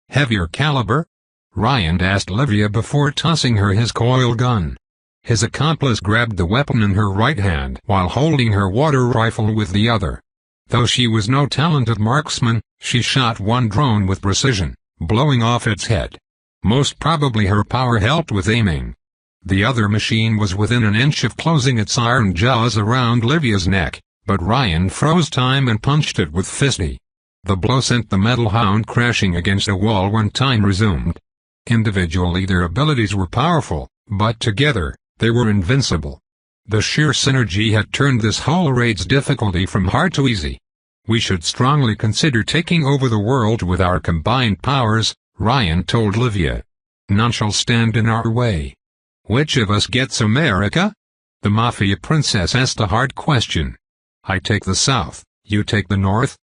"Heavier caliber?" Ryan asked Livia before tossing her his coil gun. His accomplice grabbed the weapon in her right hand while holding her water rifle with the other. Though she was no talented marksman, she shot one drone with precision, blowing off its head. Most probably her power helped with aiming. The other machine was within an inch of closing its iron jaws around Livia's neck, but Ryan froze time and punched it with fisty. The blow sent the metal hound crashing against a wall when time resumed. Individually their abilities were powerful, but together, they were invincible. The sheer synergy had turned this whole raid's difficulty from hard to easy. "We should strongly consider taking over the world with our combined powers," Ryan told Livia. "None shall stand in our way." "Which of us gets America?" the Mafia princess asked a hard question. "I take the South, you take the North?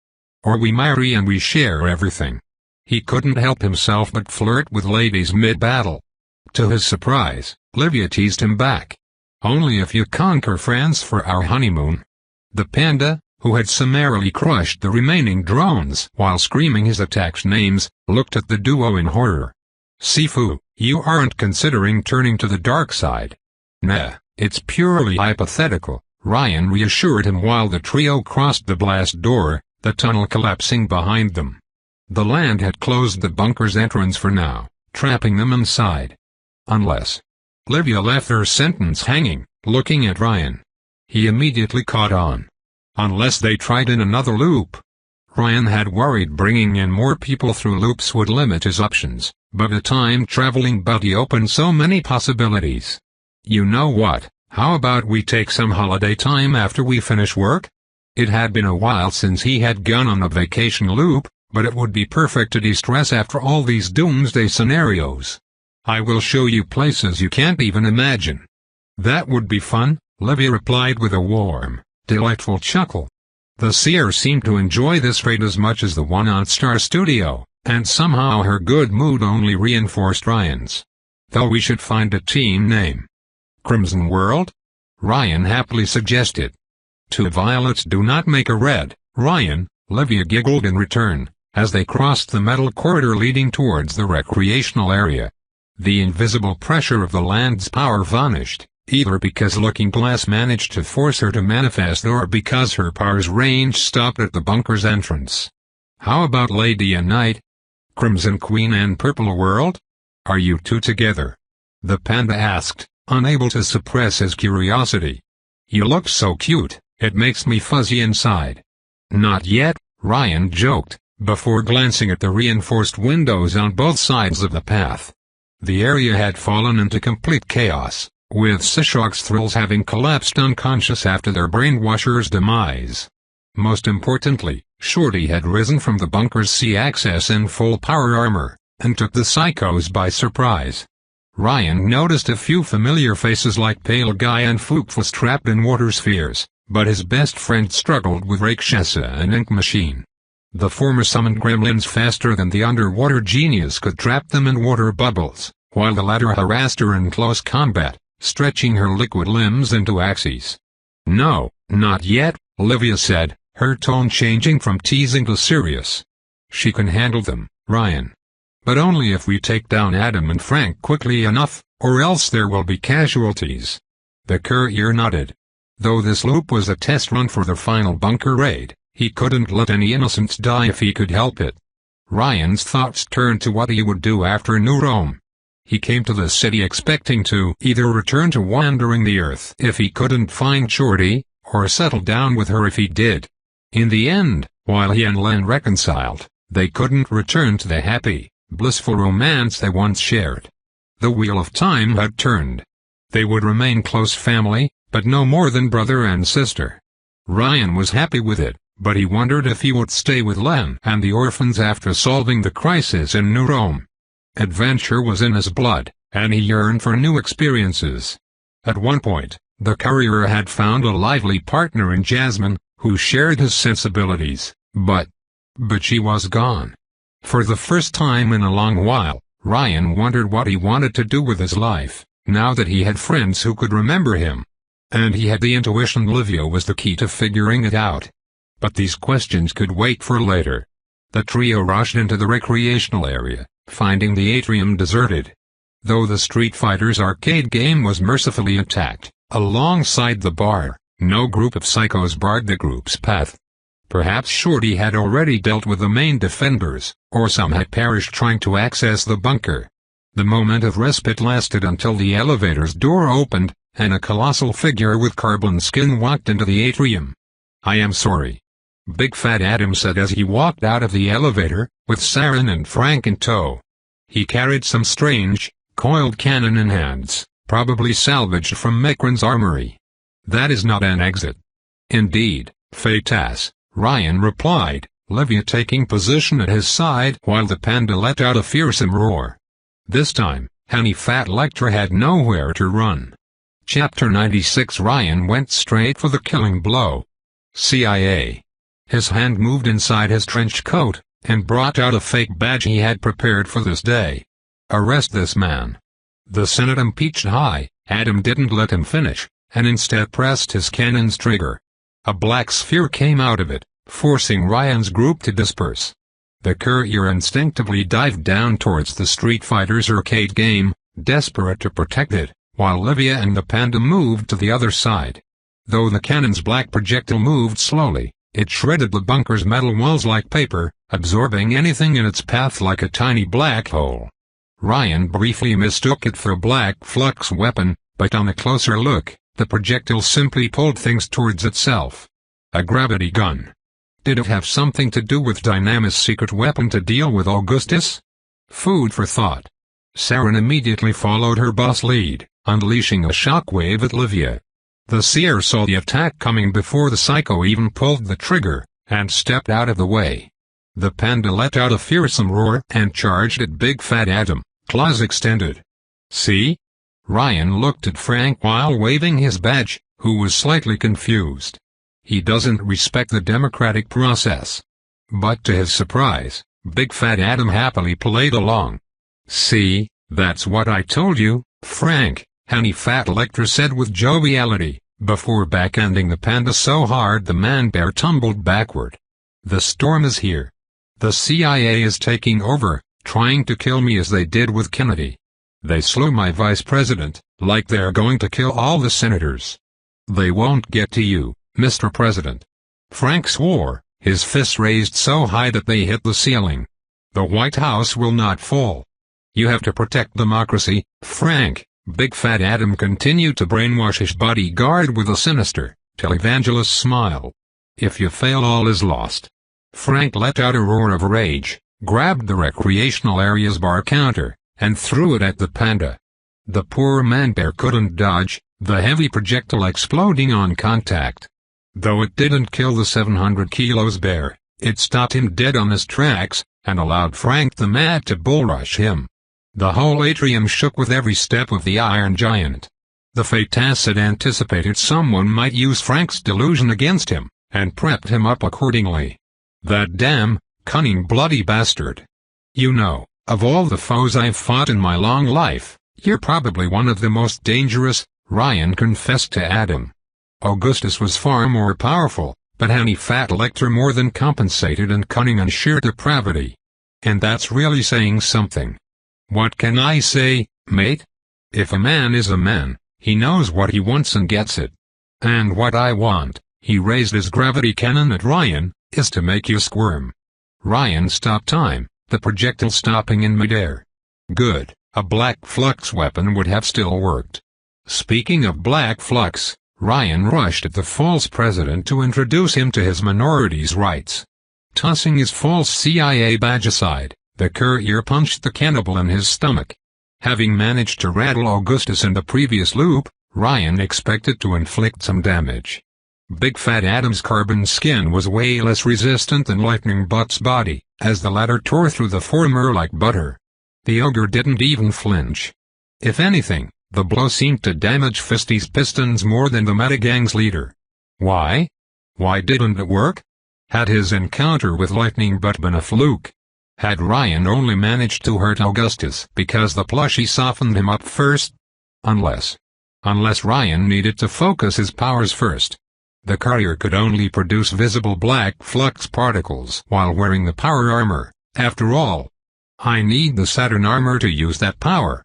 Or we marry and we share everything." He couldn't help himself but flirt with ladies mid-battle. To his surprise, Livia teased him back. "Only if you conquer France for our honeymoon." The panda, who had summarily crushed the remaining drones while screaming his attack's names, looked at the duo in horror. "Sifu, you aren't considering turning to the dark side?" "Nah, it's purely hypothetical," Ryan reassured him while the trio crossed the blast door, the tunnel collapsing behind them. The land had closed the bunker's entrance for now, trapping them inside. Unless. Livia left her sentence hanging, looking at Ryan. He immediately caught on. Unless they tried in another loop. Ryan had worried bringing in more people through loops would limit his options, but a time-traveling buddy opened so many possibilities. "You know what, how about we take some holiday time after we finish work?" It had been a while since he had gone on a vacation loop, but it would be perfect to de-stress after all these doomsday scenarios. "I will show you places you can't even imagine." "That would be fun," Livia replied with a warm, delightful chuckle. The seer seemed to enjoy this raid as much as the one on Star Studio, and somehow her good mood only reinforced Ryan's. "Though we should find a team name." "Crimson World?" Ryan happily suggested. "Two violets do not make a red, Ryan," Livia giggled in return, as they crossed the metal corridor leading towards the recreational area. The invisible pressure of the land's power vanished, either because Looking Glass managed to force her to manifest or because her power's range stopped at the bunker's entrance. "How about Lady and Knight? Crimson Queen and Purple World? Are you two together?" the panda asked, unable to suppress his curiosity. "You look so cute, it makes me fuzzy inside." "Not yet," Ryan joked, before glancing at the reinforced windows on both sides of the path. The area had fallen into complete chaos, with Sishog's thrills having collapsed unconscious after their brainwasher's demise. Most importantly, Shorty had risen from the bunker's C-axis in full power armor, and took the psychos by surprise. Ryan noticed a few familiar faces like Pale Guy and Fookfus trapped in water spheres, but his best friend struggled with Rakshasa and Ink Machine. The former summoned gremlins faster than the underwater genius could trap them in water bubbles, while the latter harassed her in close combat, stretching her liquid limbs into axes. "No, not yet," Olivia said, her tone changing from teasing to serious. "She can handle them, Ryan. But only if we take down Adam and Frank quickly enough, or else there will be casualties." The courier nodded. Though this loop was a test run for the final bunker raid, he couldn't let any innocents die if he could help it. Ryan's thoughts turned to what he would do after New Rome. He came to the city expecting to either return to wandering the earth if he couldn't find Shorty, or settle down with her if he did. In the end, while he and Len reconciled, they couldn't return to the happy, blissful romance they once shared. The wheel of time had turned. They would remain close family, but no more than brother and sister. Ryan was happy with it, but he wondered if he would stay with Len and the orphans after solving the crisis in New Rome. Adventure was in his blood, and he yearned for new experiences. At one point, the courier had found a lively partner in Jasmine, who shared his sensibilities, but she was gone. For the first time in a long while, Ryan wondered what he wanted to do with his life, now that he had friends who could remember him. And he had the intuition Olivia was the key to figuring it out. But these questions could wait for later. The trio rushed into the recreational area, finding the atrium deserted. Though the Street Fighter's arcade game was mercifully intact, alongside the bar, no group of psychos barred the group's path. Perhaps Shorty had already dealt with the main defenders, or some had perished trying to access the bunker. The moment of respite lasted until the elevator's door opened, and a colossal figure with carbon skin walked into the atrium. "I am sorry," Big Fat Adam said as he walked out of the elevator, with Saren and Frank in tow. He carried some strange, coiled cannon in hands, probably salvaged from Mekran's armory. "That is not an exit." "Indeed, Fatas," Ryan replied, Olivia taking position at his side while the panda let out a fearsome roar. This time, Honey Fat Lecter had nowhere to run. Chapter 96. Ryan went straight for the killing blow. CIA. His hand moved inside his trench coat, and brought out a fake badge he had prepared for this day. "Arrest this man." The Senate impeached high. Adam didn't let him finish, and instead pressed his cannon's trigger. A black sphere came out of it, forcing Ryan's group to disperse. The courier instinctively dived down towards the Street Fighter's arcade game, desperate to protect it, while Olivia and the panda moved to the other side. Though the cannon's black projectile moved slowly, it shredded the bunker's metal walls like paper, absorbing anything in its path like a tiny black hole. Ryan briefly mistook it for a black flux weapon, but on a closer look, the projectile simply pulled things towards itself. A gravity gun. Did it have something to do with Dynam's secret weapon to deal with Augustus? Food for thought. Saren immediately followed her boss lead, unleashing a shockwave at Olivia. The seer saw the attack coming before the psycho even pulled the trigger, and stepped out of the way. The panda let out a fearsome roar and charged at Big Fat Adam, claws extended. "See?" Ryan looked at Frank while waving his badge, who was slightly confused. He doesn't respect the democratic process. But to his surprise, Big Fat Adam happily played along. "See, that's what I told you, Frank," Honey Fat Lecter said with joviality, before backhanding the panda so hard the man-bear tumbled backward. "The storm is here. The CIA is taking over, trying to kill me as they did with Kennedy. They slew my vice president, like they're going to kill all the senators. They won't get to you, Mr. President." Frank swore, his fists raised so high that they hit the ceiling. "The White House will not fall. You have to protect democracy, Frank." Big Fat Adam continued to brainwash his bodyguard with a sinister, televangelist smile. "If you fail, all is lost." Frank let out a roar of rage, grabbed the recreational area's bar counter, and threw it at the panda. The poor man-bear couldn't dodge, the heavy projectile exploding on contact. Though it didn't kill the 700 kilos bear, it stopped him dead on his tracks, and allowed Frank the Mad to bull-rush him. The whole atrium shook with every step of the Iron Giant. The Fatas had anticipated someone might use Frank's delusion against him, and prepped him up accordingly. That damn, cunning bloody bastard. You know, of all the foes I've fought in my long life, you're probably one of the most dangerous, Ryan confessed to Adam. Augustus was far more powerful, but Hannifat Lecter more than compensated in cunning and sheer depravity. And that's really saying something. What can I say, mate? If a man is a man, he knows what he wants and gets it. And what I want, he raised his gravity cannon at Ryan, is to make you squirm. Ryan stopped time, the projectile stopping in midair. Good, a black flux weapon would have still worked. Speaking of black flux, Ryan rushed at the false president to introduce him to his minorities' rights. Tossing his false CIA badge aside, the courier punched the cannibal in his stomach. Having managed to rattle Augustus in the previous loop, Ryan expected to inflict some damage. Big Fat Adam's carbon skin was way less resistant than Lightning Butt's body, as the latter tore through the former like butter. The ogre didn't even flinch. If anything, the blow seemed to damage Fisty's pistons more than the Metagang's leader. Why? Why didn't it work? Had his encounter with Lightning Butt been a fluke? Had Ryan only managed to hurt Augustus because the plushie softened him up first? Unless Ryan needed to focus his powers first. The courier could only produce visible black flux particles while wearing the power armor, after all. I need the Saturn armor to use that power,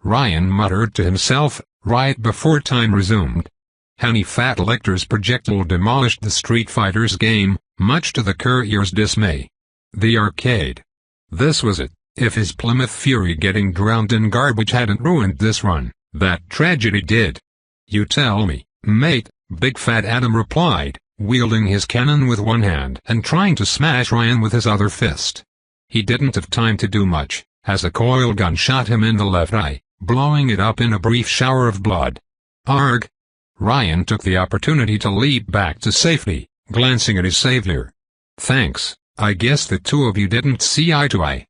Ryan muttered to himself, right before time resumed. Hannifat Lecter's projectile demolished the Street Fighter's game, much to the courier's dismay. The arcade. This was it. If his Plymouth Fury getting drowned in garbage hadn't ruined this run, that tragedy did. You tell me, mate, Big Fat Adam replied, wielding his cannon with one hand and trying to smash Ryan with his other fist. He didn't have time to do much, as a coil gun shot him in the left eye, blowing it up in a brief shower of blood. Arg! Ryan took the opportunity to leap back to safety, glancing at his savior. Thanks, I guess the two of you didn't see eye to eye.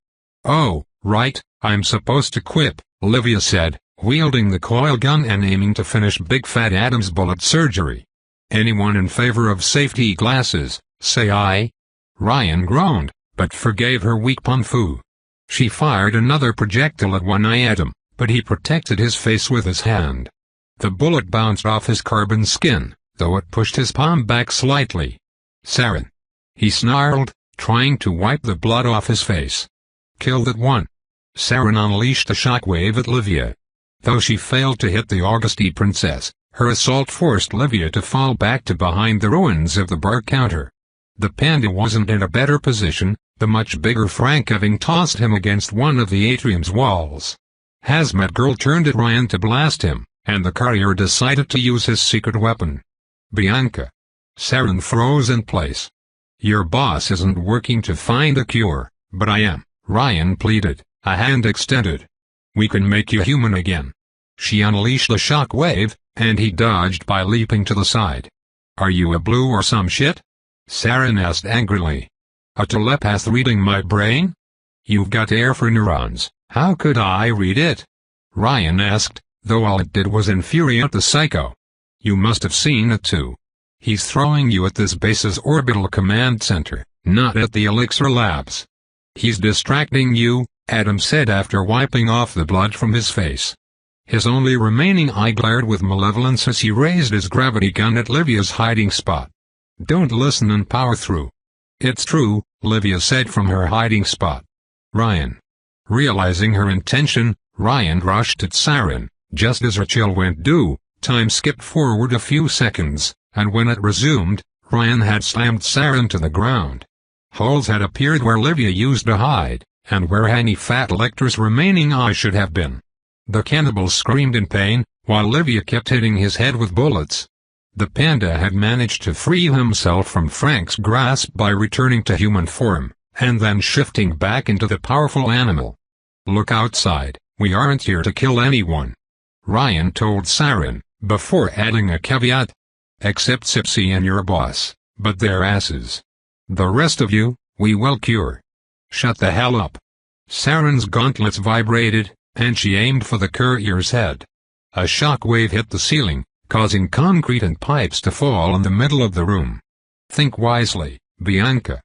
Oh, right, I'm supposed to quip, Livia said, wielding the coil gun and aiming to finish Big Fat Adam's bullet surgery. Anyone in favor of safety glasses, say aye? Ryan groaned, but forgave her weak pun-fu. She fired another projectile at One-Eye Adam, but he protected his face with his hand. The bullet bounced off his carbon skin, though it pushed his palm back slightly. Sarin. He snarled, trying to wipe the blood off his face. Kill that one. Sarin unleashed a shockwave at Livia. Though she failed to hit the Augusti princess, her assault forced Livia to fall back to behind the ruins of the bar counter. The panda wasn't in a better position, the much bigger Frank having tossed him against one of the atrium's walls. Hazmat Girl turned at Ryan to blast him, and the courier decided to use his secret weapon. Bianca. Sarin froze in place. Your boss isn't working to find a cure, but I am, Ryan pleaded, a hand extended. We can make you human again. She unleashed a shock wave, and he dodged by leaping to the side. Are you a blue or some shit? Sarin asked angrily. A telepath reading my brain? You've got air for neurons, how could I read it? Ryan asked, though all it did was infuriate the psycho. You must have seen it too. He's throwing you at this base's orbital command center, not at the Elixir Labs. He's distracting you, Adam said after wiping off the blood from his face. His only remaining eye glared with malevolence as he raised his gravity gun at Livia's hiding spot. Don't listen and power through. It's true, Livia said from her hiding spot. Ryan. Realizing her intention, Ryan rushed at Sarin. Just as her chill went due, time skipped forward a few seconds, and when it resumed, Ryan had slammed Sarin to the ground. Holes had appeared where Livia used to hide, and where Hannifat Lecter's remaining eye should have been. The cannibal screamed in pain, while Livia kept hitting his head with bullets. The panda had managed to free himself from Frank's grasp by returning to human form, and then shifting back into the powerful animal. Look outside, we aren't here to kill anyone, Ryan told Sarin, before adding a caveat. Except Sipsy and your boss, but their asses. The rest of you, we will cure. Shut the hell up. Sarin's gauntlets vibrated, and she aimed for the courier's head. A shock wave hit the ceiling, causing concrete and pipes to fall in the middle of the room. Think wisely, Bianca.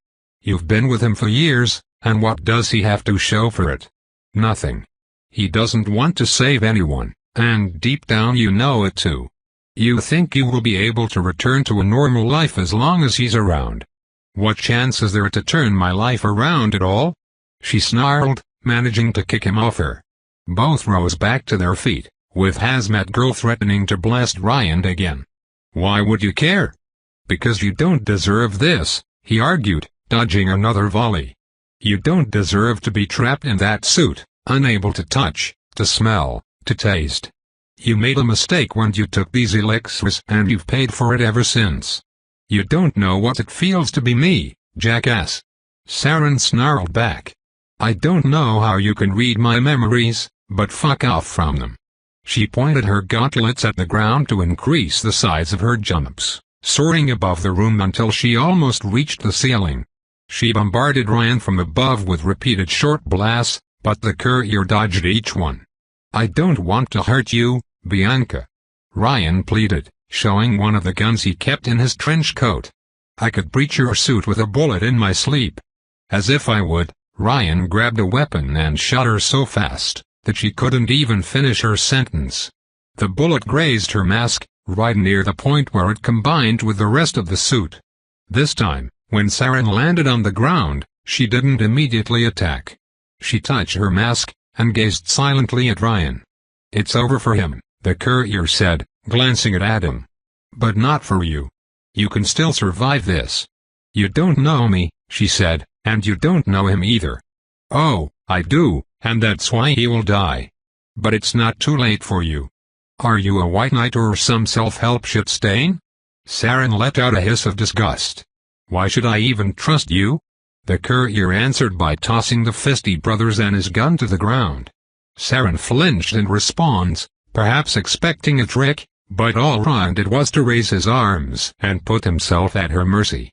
You've been with him for years, and what does he have to show for it? Nothing. He doesn't want to save anyone, and deep down you know it too. You think you will be able to return to a normal life as long as he's around. What chance is there to turn my life around at all? She snarled, managing to kick him off her. Both rose back to their feet, with Hazmat Girl threatening to blast Ryan again. Why would you care? Because you don't deserve this, he argued, dodging another volley. You don't deserve to be trapped in that suit, unable to touch, to smell, to taste. You made a mistake when you took these elixirs and you've paid for it ever since. You don't know what it feels to be me, jackass. Saren snarled back. I don't know how you can read my memories, but fuck off from them. She pointed her gauntlets at the ground to increase the size of her jumps, soaring above the room until she almost reached the ceiling. She bombarded Ryan from above with repeated short blasts, but the courier dodged each one. I don't want to hurt you, Bianca. Ryan pleaded, showing one of the guns he kept in his trench coat. I could breach your suit with a bullet in my sleep. As if I would, Ryan grabbed a weapon and shot her so fast that she couldn't even finish her sentence. The bullet grazed her mask, right near the point where it combined with the rest of the suit. This time, when Saren landed on the ground, she didn't immediately attack. She touched her mask, and gazed silently at Ryan. It's over for him, the courier said, glancing at Adam. But not for you. You can still survive this. You don't know me, she said, and you don't know him either. Oh, I do, and that's why he will die. But it's not too late for you. Are you a white knight or some self-help shit stain? Saren let out a hiss of disgust. Why should I even trust you? The courier answered by tossing the Fisty Brothers and his gun to the ground. Saren flinched in response, perhaps expecting a trick, but all Ryan did was to raise his arms and put himself at her mercy.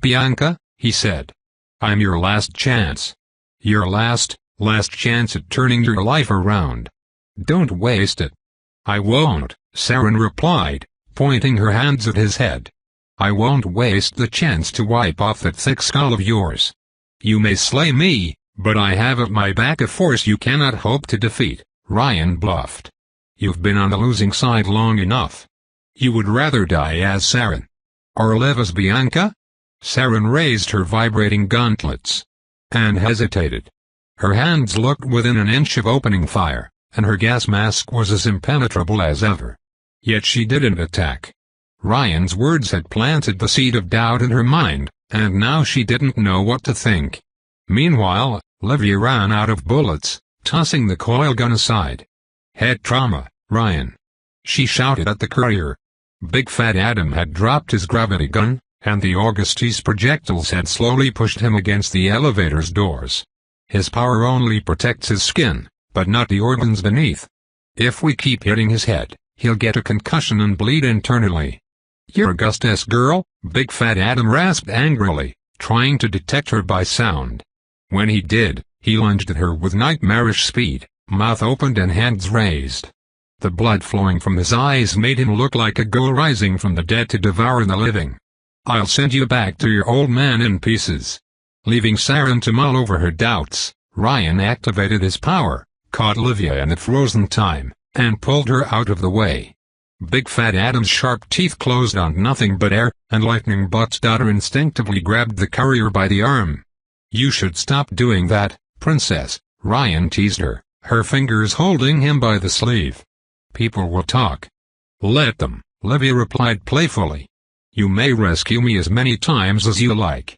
Bianca, he said. I'm your last chance. Your last chance at turning your life around. Don't waste it. I won't, Saren replied, pointing her hands at his head. I won't waste the chance to wipe off that thick skull of yours. You may slay me, but I have at my back a force you cannot hope to defeat, Ryan bluffed. You've been on the losing side long enough. You would rather die as Saren. Or live as Bianca? Saren raised her vibrating gauntlets. And hesitated. Her hands looked within an inch of opening fire, and her gas mask was as impenetrable as ever. Yet she didn't attack. Ryan's words had planted the seed of doubt in her mind, and now she didn't know what to think. Meanwhile, Livia ran out of bullets, tossing the coil gun aside. Head trauma, Ryan. She shouted at the courier. Big Fat Adam had dropped his gravity gun, and the Augustus projectiles had slowly pushed him against the elevator's doors. His power only protects his skin, but not the organs beneath. If we keep hitting his head, he'll get a concussion and bleed internally. You're Augustus girl, Big Fat Adam rasped angrily, trying to detect her by sound. When he did, he lunged at her with nightmarish speed, mouth opened and hands raised. The blood flowing from his eyes made him look like a ghoul rising from the dead to devour the living. I'll send you back to your old man in pieces. Leaving Saren to mull over her doubts, Ryan activated his power, caught Livia in the frozen time, and pulled her out of the way. Big Fat Adam's sharp teeth closed on nothing but air, and Lightning Butt's daughter instinctively grabbed the courier by the arm. You should stop doing that, princess, Ryan teased her, her fingers holding him by the sleeve. People will talk. Let them, Livia replied playfully. You may rescue me as many times as you like.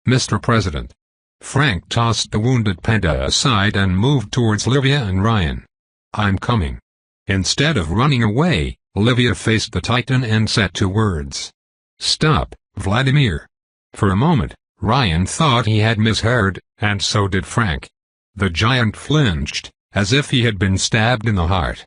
Mr. President. Frank tossed the wounded panda aside and moved towards Livia and Ryan. I'm coming. Instead of running away, Livia faced the Titan and said 2 words. Stop, Vladimir. For a moment, Ryan thought he had misheard, and so did Frank. The giant flinched, as if he had been stabbed in the heart.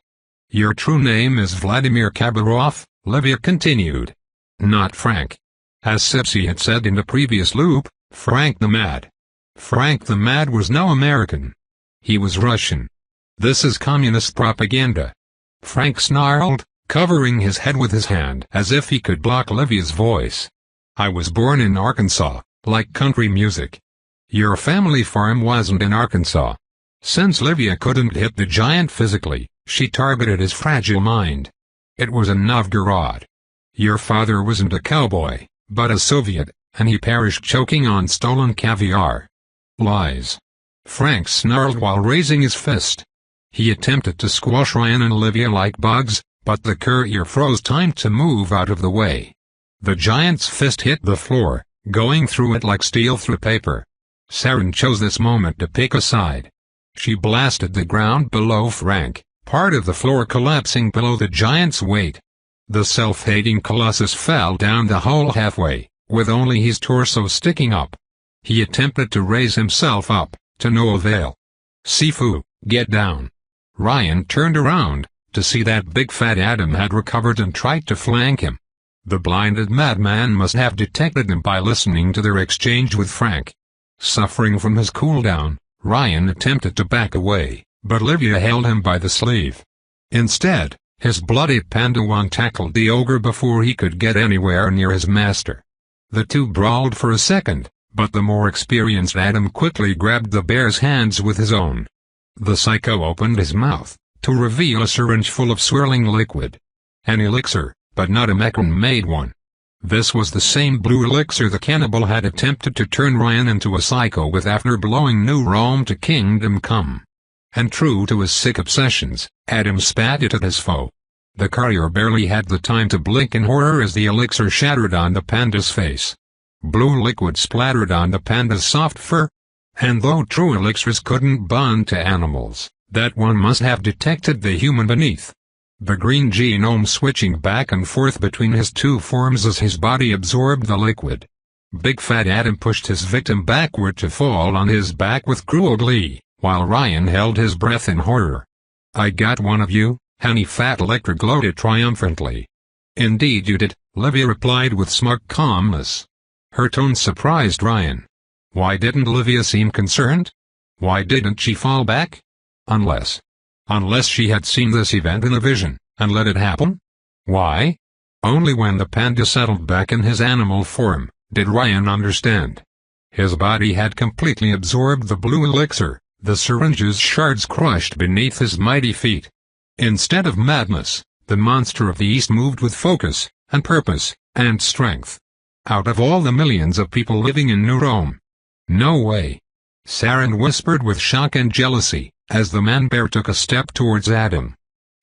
Your true name is Vladimir Khabarov, Livia continued. Not Frank. As Sipsy had said in the previous loop, Frank the Mad. Frank the Mad was no American. He was Russian. This is communist propaganda. Frank snarled, covering his head with his hand as if he could block Livia's voice. I was born in Arkansas, like country music, Your family farm wasn't in Arkansas. Since Livia couldn't hit the giant physically, she targeted his fragile mind. It was in Novgorod. Your father wasn't a cowboy, but a Soviet, and he perished choking on stolen caviar. Lies. Frank snarled while raising his fist. He attempted to squash Ryan and Livia like bugs, but the courier froze time to move out of the way. The giant's fist hit the floor, going through it like steel through paper. Saren chose this moment to pick a side. She blasted the ground below Frank, part of the floor collapsing below the giant's weight. The self-hating colossus fell down the hole halfway, with only his torso sticking up. He attempted to raise himself up, to no avail. Sifu, get down. Ryan turned around, to see that big fat Adam had recovered and tried to flank him. The blinded madman must have detected them by listening to their exchange with Frank. Suffering from his cooldown, Ryan attempted to back away, but Livia held him by the sleeve. Instead, his bloody Pandawan tackled the ogre before he could get anywhere near his master. The two brawled for a second, but the more experienced Adam quickly grabbed the bear's hands with his own. The psycho opened his mouth, to reveal a syringe full of swirling liquid. An elixir, but not a Meccan-made one. This was the same blue elixir the cannibal had attempted to turn Ryan into a psycho with after blowing New Rome to Kingdom Come. And true to his sick obsessions, Adam spat it at his foe. The courier barely had the time to blink in horror as the elixir shattered on the panda's face. Blue liquid splattered on the panda's soft fur. And though true elixirs couldn't bond to animals, that one must have detected the human beneath. The green genome switching back and forth between his two forms as his body absorbed the liquid. Big Fat Adam pushed his victim backward to fall on his back with cruel glee, while Ryan held his breath in horror. I got one of you, Honey Fat Electra gloated triumphantly. Indeed you did, Livia replied with smug calmness. Her tone surprised Ryan. Why didn't Livia seem concerned? Why didn't she fall back? Unless she had seen this event in a vision, and let it happen? Why? Only when the panda settled back in his animal form, did Ryan understand. His body had completely absorbed the blue elixir, the syringe's shards crushed beneath his mighty feet. Instead of madness, the monster of the East moved with focus, and purpose, and strength. Out of all the millions of people living in New Rome. No way. Saren whispered with shock and jealousy, as the man-bear took a step towards Adam.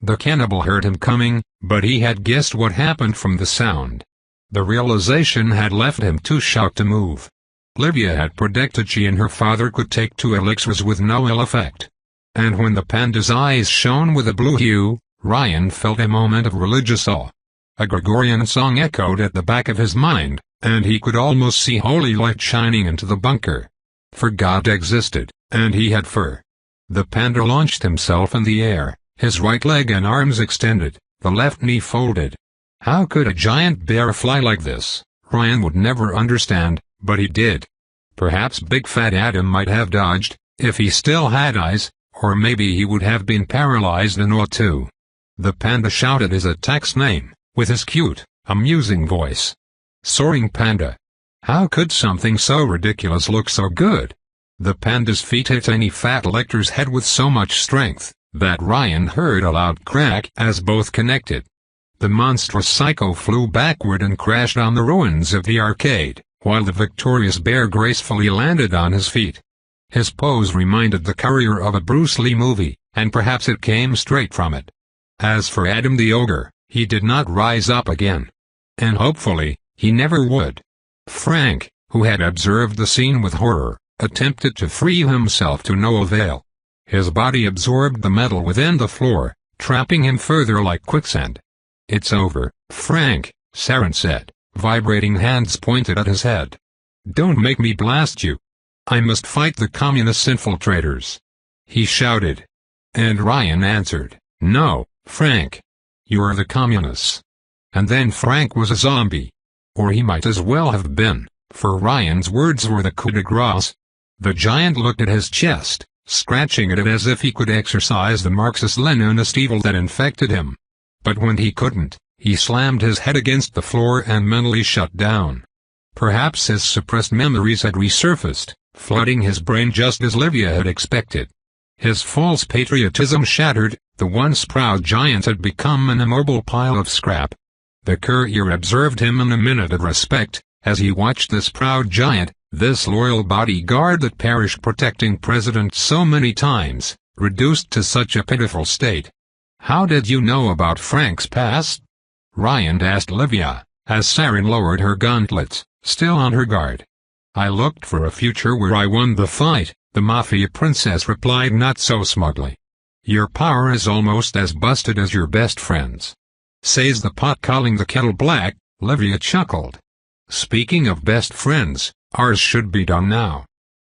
The cannibal heard him coming, but he had guessed what happened from the sound. The realization had left him too shocked to move. Livia had predicted she and her father could take two elixirs with no ill effect. And when the panda's eyes shone with a blue hue, Ryan felt a moment of religious awe. A Gregorian song echoed at the back of his mind, and he could almost see holy light shining into the bunker. For God existed, and he had fur. The panda launched himself in the air, his right leg and arms extended, the left knee folded. How could a giant bear fly like this? Ryan would never understand, but he did. Perhaps Big Fat Adam might have dodged, if he still had eyes, or maybe he would have been paralyzed in awe too. The panda shouted his attack's name, with his cute, amusing voice. Soaring Panda. How could something so ridiculous look so good? The panda's feet hit any Fat Elector's head with so much strength, that Ryan heard a loud crack as both connected. The monstrous psycho flew backward and crashed on the ruins of the arcade, while the victorious bear gracefully landed on his feet. His pose reminded the courier of a Bruce Lee movie, and perhaps it came straight from it. As for Adam the ogre, he did not rise up again. And hopefully, he never would. Frank, who had observed the scene with horror, attempted to free himself to no avail. His body absorbed the metal within the floor, trapping him further like quicksand. It's over, Frank, Saren said, vibrating hands pointed at his head. Don't make me blast you. I must fight the communist infiltrators. He shouted. And Ryan answered, No, Frank. You are the communists. And then Frank was a zombie. Or he might as well have been, for Ryan's words were the coup de grace. The giant looked at his chest, scratching at it as if he could exorcise the Marxist-Leninist evil that infected him. But when he couldn't, he slammed his head against the floor and mentally shut down. Perhaps his suppressed memories had resurfaced, flooding his brain just as Livia had expected. His false patriotism shattered, the once proud giant had become an immobile pile of scrap. The courier observed him in a minute of respect, as he watched this proud giant, this loyal bodyguard that perished protecting presidents so many times, reduced to such a pitiful state. "How did you know about Frank's past?" Ryan asked Livia, as Saren lowered her gauntlets, still on her guard. "I looked for a future where I won the fight," the Mafia princess replied not so smugly. "Your power is almost as busted as your best friend's. Says the pot calling the kettle black," Livia chuckled. "Speaking of best friends, ours should be done now."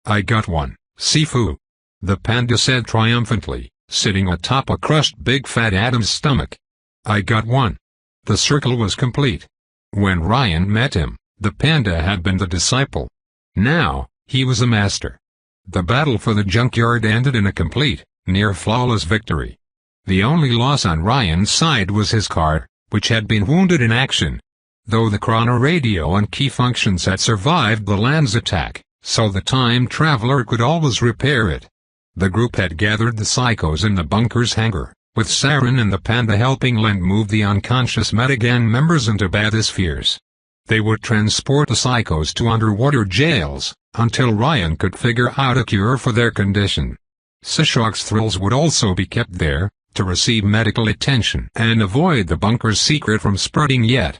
"I got one, Sifu," the panda said triumphantly, sitting atop a crushed Big Fat Adam's stomach. "I got one." The circle was complete. When Ryan met him, the panda had been the disciple. Now, he was a master. The battle for the junkyard ended in a complete, near-flawless victory. The only loss on Ryan's side was his car, which had been wounded in action. Though the chrono radio and key functions had survived the land's attack, so the time traveler could always repair it. The group had gathered the psychos in the bunker's hangar, with Saren and the panda helping Len move the unconscious Metagang members into bathyspheres. They would transport the psychos to underwater jails, until Ryan could figure out a cure for their condition. Seshok's thrills would also be kept there, to receive medical attention and avoid the bunker's secret from spreading yet.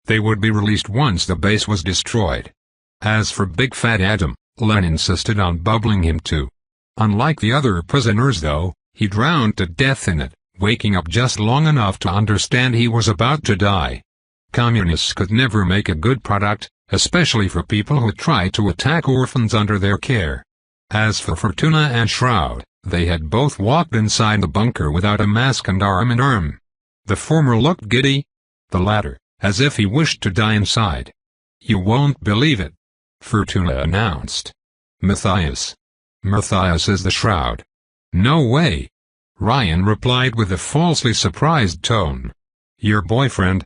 They would be released once the base was destroyed. As for Big Fat Adam, Len insisted on bubbling him too. Unlike the other prisoners though, he drowned to death in it, waking up just long enough to understand he was about to die. Communists could never make a good product, especially for people who try to attack orphans under their care. As for Fortuna and Shroud, they had both walked inside the bunker without a mask and arm in arm. The former looked giddy. The latter, as if he wished to die inside. "You won't believe it," Fortuna announced. "Matthias. Matthias is the Shroud." "No way," Ryan replied with a falsely surprised tone. "Your boyfriend?"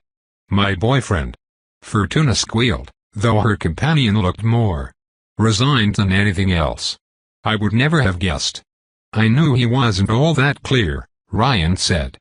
"My boyfriend," Fortuna squealed, though her companion looked more resigned than anything else. "I would never have guessed." "I knew he wasn't all that clear," Ryan said.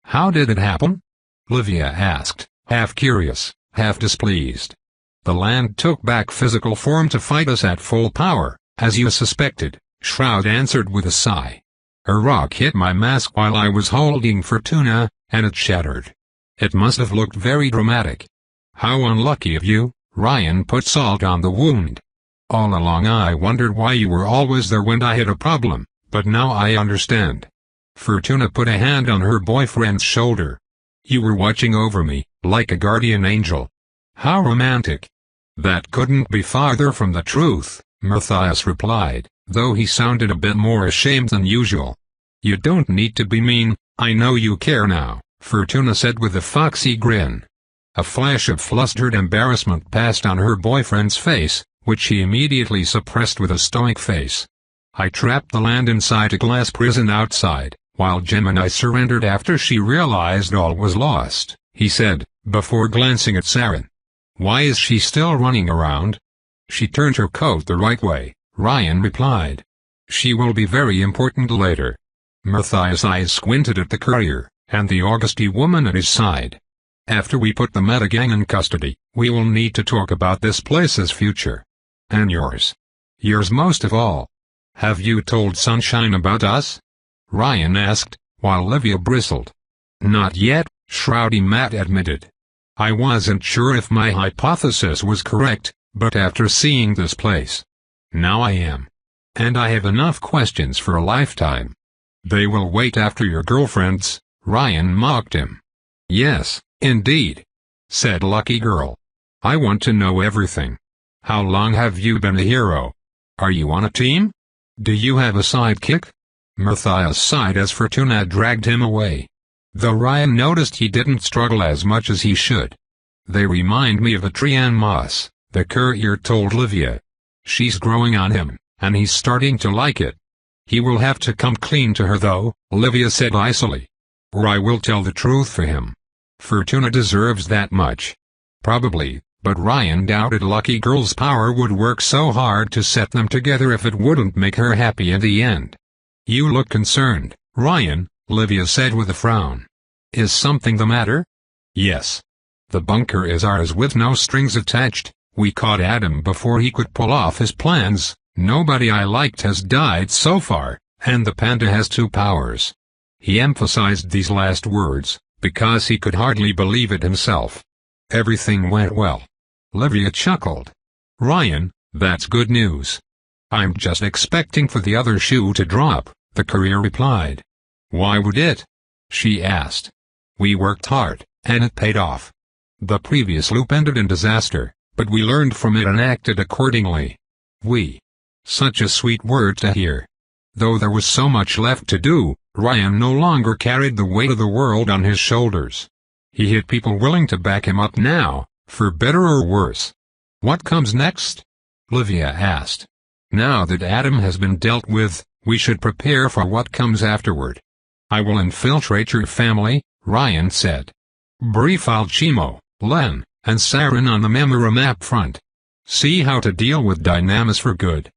"How did it happen?" Livia asked, half curious, half displeased. "The land took back physical form to fight us at full power, as you suspected," Shroud answered with a sigh. "A rock hit my mask while I was holding Fortuna, and it shattered. It must have looked very dramatic." "How unlucky of you," Ryan put salt on the wound. "All along I wondered why you were always there when I had a problem, but now I understand." Fortuna put a hand on her boyfriend's shoulder. "You were watching over me, like a guardian angel." "How romantic." "That couldn't be farther from the truth," Matthias replied, though he sounded a bit more ashamed than usual. "You don't need to be mean, I know you care now," Fortuna said with a foxy grin. A flash of flustered embarrassment passed on her boyfriend's face, which he immediately suppressed with a stoic face. "I trapped the land inside a glass prison outside, while Gemini surrendered after she realized all was lost," he said, before glancing at Saren. "Why is she still running around?" "She turned her coat the right way," Ryan replied. "She will be very important later." Matthias' eyes squinted at the courier, and the augusty woman at his side. "After we put the Metagang in custody, we will need to talk about this place's future. And yours. Yours most of all. Have you told Sunshine about us?" Ryan asked, while Livia bristled. "Not yet," Shroudy Matt admitted. "I wasn't sure if my hypothesis was correct, but after seeing this place, now I am. And I have enough questions for a lifetime." "They will wait after your girlfriends," Ryan mocked him. "Yes, indeed," said Lucky Girl. "I want to know everything. How long have you been a hero? Are you on a team? Do you have a sidekick?" Matthias sighed as Fortuna dragged him away. Though Ryan noticed he didn't struggle as much as he should. "They remind me of a tree en masse," the courier told Livia. "She's growing on him, and he's starting to like it." "He will have to come clean to her though," Livia said icily. "Or I will tell the truth for him. Fortuna deserves that much." "Probably," But Ryan doubted Lucky Girl's power would work so hard to set them together if it wouldn't make her happy in the end. "You look concerned, Ryan," Livia said with a frown. "Is something the matter?" "Yes. The bunker is ours with no strings attached. We caught Adam before he could pull off his plans. Nobody I liked has died so far, and the panda has 2 powers." He emphasized these last words, because he could hardly believe it himself. "Everything went well." Livia chuckled. "Ryan, that's good news." "I'm just expecting for the other shoe to drop," the courier replied. "Why would it?" she asked. "We worked hard, and it paid off. The previous loop ended in disaster, but we learned from it and acted accordingly." "We." Such a sweet word to hear. Though there was so much left to do, Ryan no longer carried the weight of the world on his shoulders. He had people willing to back him up now, for better or worse. "What comes next?" Livia asked. "Now that Adam has been dealt with, we should prepare for what comes afterward." "I will infiltrate your family," Ryan said. "Brief Alchimo, Len, and Saren on the Memora map front. See how to deal with Dynamis for good.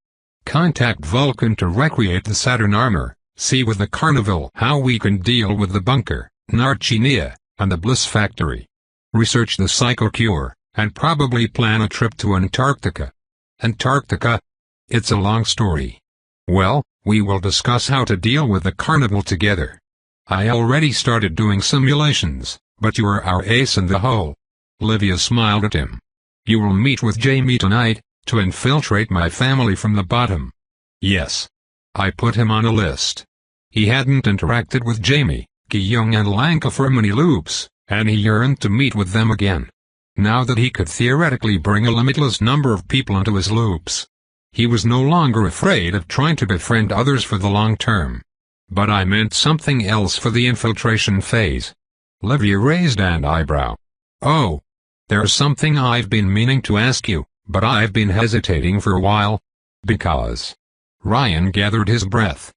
Contact Vulcan to recreate the Saturn armor. See with the Carnival how we can deal with the bunker, Narchinia, and the Bliss Factory. Research the Psycho Cure, and probably plan a trip to Antarctica." "Antarctica? It's a long story." "Well, we will discuss how to deal with the Carnival together. I already started doing simulations, but you are our ace in the hole." Livia smiled at him. "You will meet with Jamie tonight, to infiltrate my family from the bottom." "Yes. I put him on a list." He hadn't interacted with Jamie, Gi-young and Lanka for many loops, and he yearned to meet with them again. Now that he could theoretically bring a limitless number of people into his loops, he was no longer afraid of trying to befriend others for the long term. "But I meant something else for the infiltration phase." Livia raised an eyebrow. "Oh. There's something I've been meaning to ask you, but I've been hesitating for a while." "Because?" Ryan gathered his breath.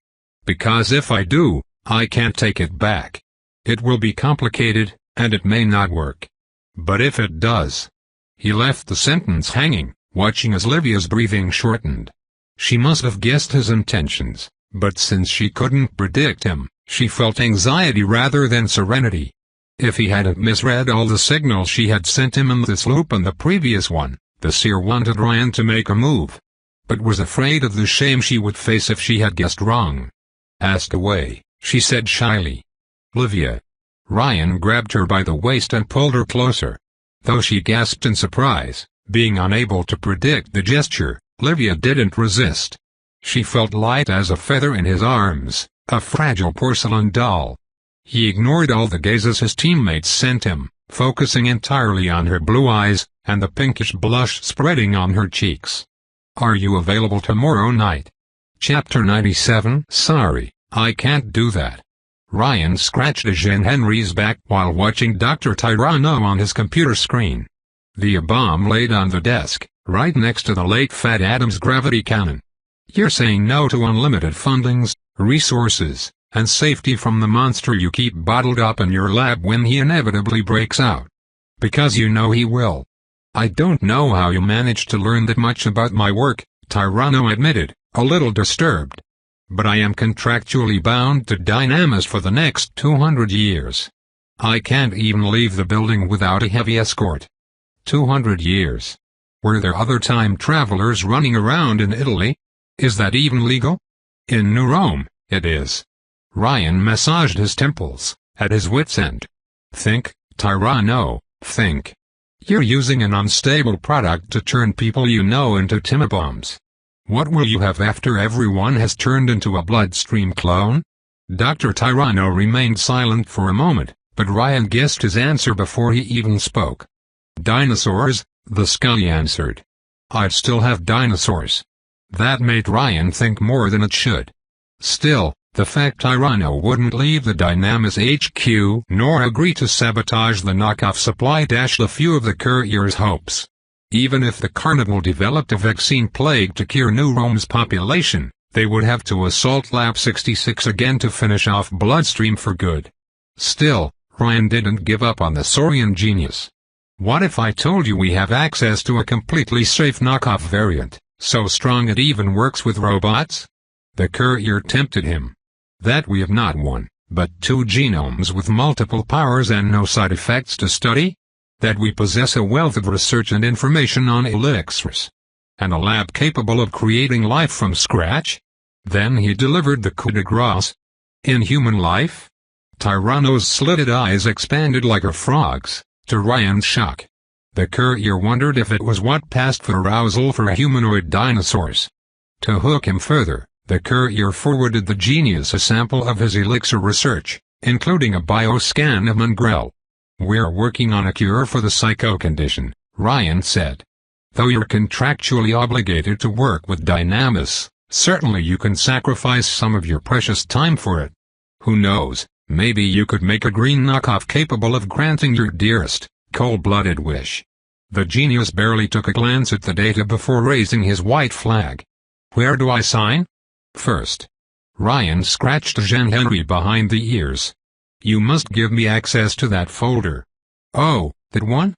"Because if I do, I can't take it back. It will be complicated, and it may not work. But if it does—" He left the sentence hanging, watching as Livia's breathing shortened. She must have guessed his intentions, but since she couldn't predict him, she felt anxiety rather than serenity. If he hadn't misread all the signals she had sent him in this loop and the previous one, the seer wanted Ryan to make a move, but was afraid of the shame she would face if she had guessed wrong. "Ask away," she said shyly. "Livia." Ryan grabbed her by the waist and pulled her closer. Though she gasped in surprise, being unable to predict the gesture, Livia didn't resist. She felt light as a feather in his arms, a fragile porcelain doll. He ignored all the gazes his teammates sent him, focusing entirely on her blue eyes, and the pinkish blush spreading on her cheeks. "Are you available tomorrow night?" Chapter 97. "Sorry, I can't do that." Ryan scratched Jean Henry's back while watching Dr. Tyranno on his computer screen. The bomb laid on the desk, right next to the late Fat Adam's gravity cannon. "You're saying no to unlimited fundings, resources, and safety from the monster you keep bottled up in your lab when he inevitably breaks out. Because you know he will." "I don't know how you managed to learn that much about my work," Tyranno admitted, a little disturbed. "But I am contractually bound to Dynamis for the next 200 years. I can't even leave the building without a heavy escort." 200 years. Were there other time travelers running around in Italy? Is that even legal? In New Rome, it is. Ryan massaged his temples, at his wit's end. "Think, Tyranno, think. You're using an unstable product to turn people you know into timobombs. What will you have after everyone has turned into a bloodstream clone?" Dr. Tyranno remained silent for a moment, but Ryan guessed his answer before he even spoke. "Dinosaurs," the Scully answered. "I'd still have dinosaurs." That made Ryan think more than it should. Still, the fact Tyranno wouldn't leave the Dynamis HQ nor agree to sabotage the knockoff supply dashed a few of the courier's hopes. Even if the Carnival developed a vaccine plague to cure New Rome's population, they would have to assault Lab 66 again to finish off Bloodstream for good. Still, Ryan didn't give up on the Saurian genius. What if I told you we have access to a completely safe knockoff variant, so strong it even works with robots? The courier tempted him. That we have not one, but two genomes with multiple powers and no side effects to study? That we possess a wealth of research and information on elixirs, and a lab capable of creating life from scratch? Then he delivered the coup de grace. In human life? Tyranno's slitted eyes expanded like a frog's, to Ryan's shock. The courier wondered if it was what passed for arousal for humanoid dinosaurs. To hook him further, the courier forwarded the genius a sample of his elixir research, including a bioscan of Mongrel. We're working on a cure for the psycho condition, Ryan said. Though you're contractually obligated to work with Dynamis, certainly you can sacrifice some of your precious time for it. Who knows, maybe you could make a green knockoff capable of granting your dearest, cold-blooded wish. The genius barely took a glance at the data before raising his white flag. Where do I sign? First. Ryan scratched Jean Henry behind the ears. You must give me access to that folder. Oh, that one?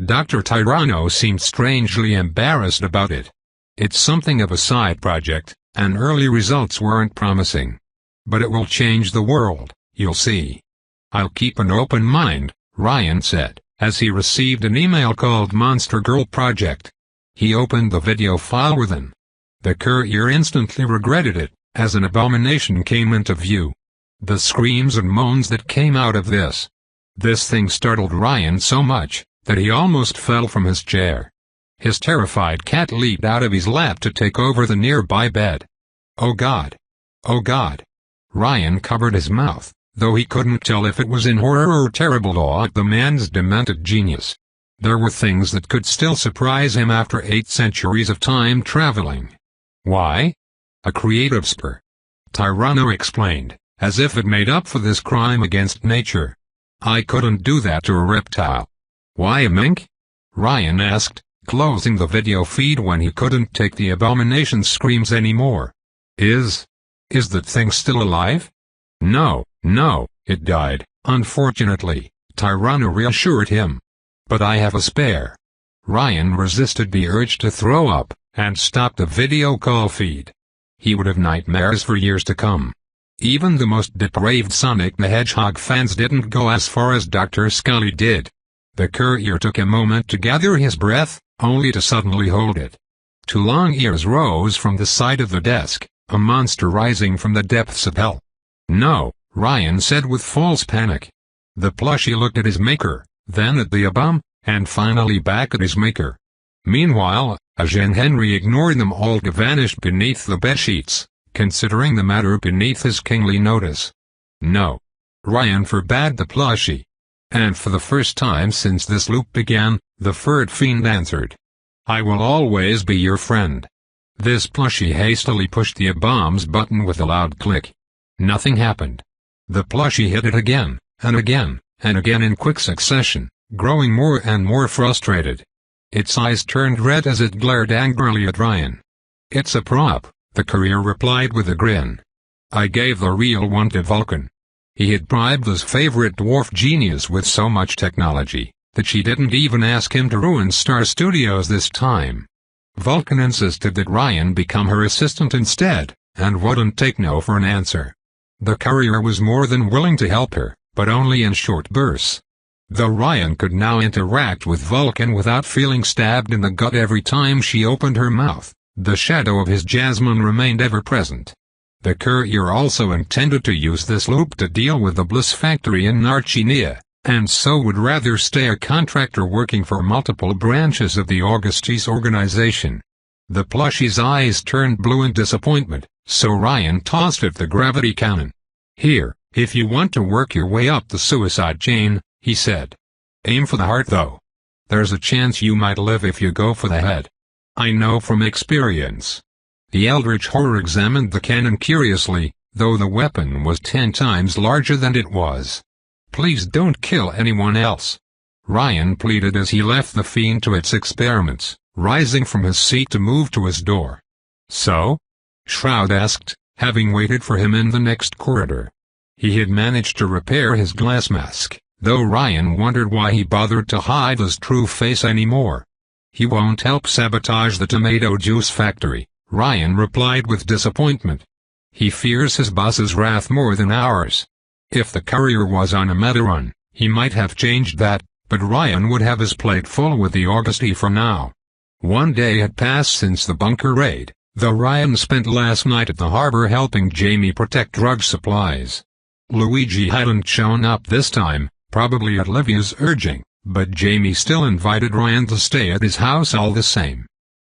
Dr. Tyranno seemed strangely embarrassed about it. It's something of a side project, and early results weren't promising. But it will change the world, you'll see. I'll keep an open mind, Ryan said, as he received an email called Monster Girl Project. He opened the video file within. The courier instantly regretted it, as an abomination came into view. The screams and moans that came out of this thing startled Ryan so much, that he almost fell from his chair. His terrified cat leaped out of his lap to take over the nearby bed. Oh God! Oh God! Ryan covered his mouth, though he couldn't tell if it was in horror or terrible awe at the man's demented genius. There were things that could still surprise him after 8 centuries of time traveling. Why? A creative spur. Tyranno explained, as if it made up for this crime against nature. I couldn't do that to a reptile. Why a mink? Ryan asked, closing the video feed when he couldn't take the abomination's screams anymore. Is that thing still alive? No, it died, unfortunately, Tyranno reassured him. But I have a spare. Ryan resisted the urge to throw up, and stopped the video call feed. He would have nightmares for years to come. Even the most depraved Sonic the Hedgehog fans didn't go as far as Dr. Scully did. The courier took a moment to gather his breath, only to suddenly hold it. Two long ears rose from the side of the desk, a monster rising from the depths of hell. No, Ryan said with false panic. The plushie looked at his maker, then at the abum, and finally back at his maker. Meanwhile, Jean Henry ignored them all to vanish beneath the bedsheets, considering the matter beneath his kingly notice. No. Ryan forbade the plushie. And for the first time since this loop began, the furred fiend answered. I will always be your friend. This plushie hastily pushed the bombs button with a loud click. Nothing happened. The plushie hit it again, and again, and again in quick succession, growing more and more frustrated. Its eyes turned red as it glared angrily at Ryan. It's a prop, the courier replied with a grin. I gave the real one to Vulcan. He had bribed his favorite dwarf genius with so much technology, that she didn't even ask him to ruin Star Studios this time. Vulcan insisted that Ryan become her assistant instead, and wouldn't take no for an answer. The courier was more than willing to help her, but only in short bursts. Though Ryan could now interact with Vulcan without feeling stabbed in the gut every time she opened her mouth, the shadow of his Jasmine remained ever present. The courier also intended to use this loop to deal with the Bliss factory in Narchinia, and so would rather stay a contractor working for multiple branches of the Augustus organization. The plushie's eyes turned blue in disappointment, so Ryan tossed it the gravity cannon. Here, if you want to work your way up the suicide chain, he said. Aim for the heart though. There's a chance you might live if you go for the head. I know from experience. The eldritch horror examined the cannon curiously, though the weapon was 10 times larger than it was. Please don't kill anyone else. Ryan pleaded as he left the fiend to its experiments, rising from his seat to move to his door. So? Shroud asked, having waited for him in the next corridor. He had managed to repair his glass mask, though Ryan wondered why he bothered to hide his true face anymore. "He won't help sabotage the tomato juice factory," Ryan replied with disappointment. "He fears his boss's wrath more than ours." If the courier was on a meta run, he might have changed that, but Ryan would have his plate full with the Augusti for now. One day had passed since the bunker raid, though Ryan spent last night at the harbor helping Jamie protect drug supplies. Luigi hadn't shown up this time, probably at Livia's urging, but Jamie still invited Ryan to stay at his house all the same.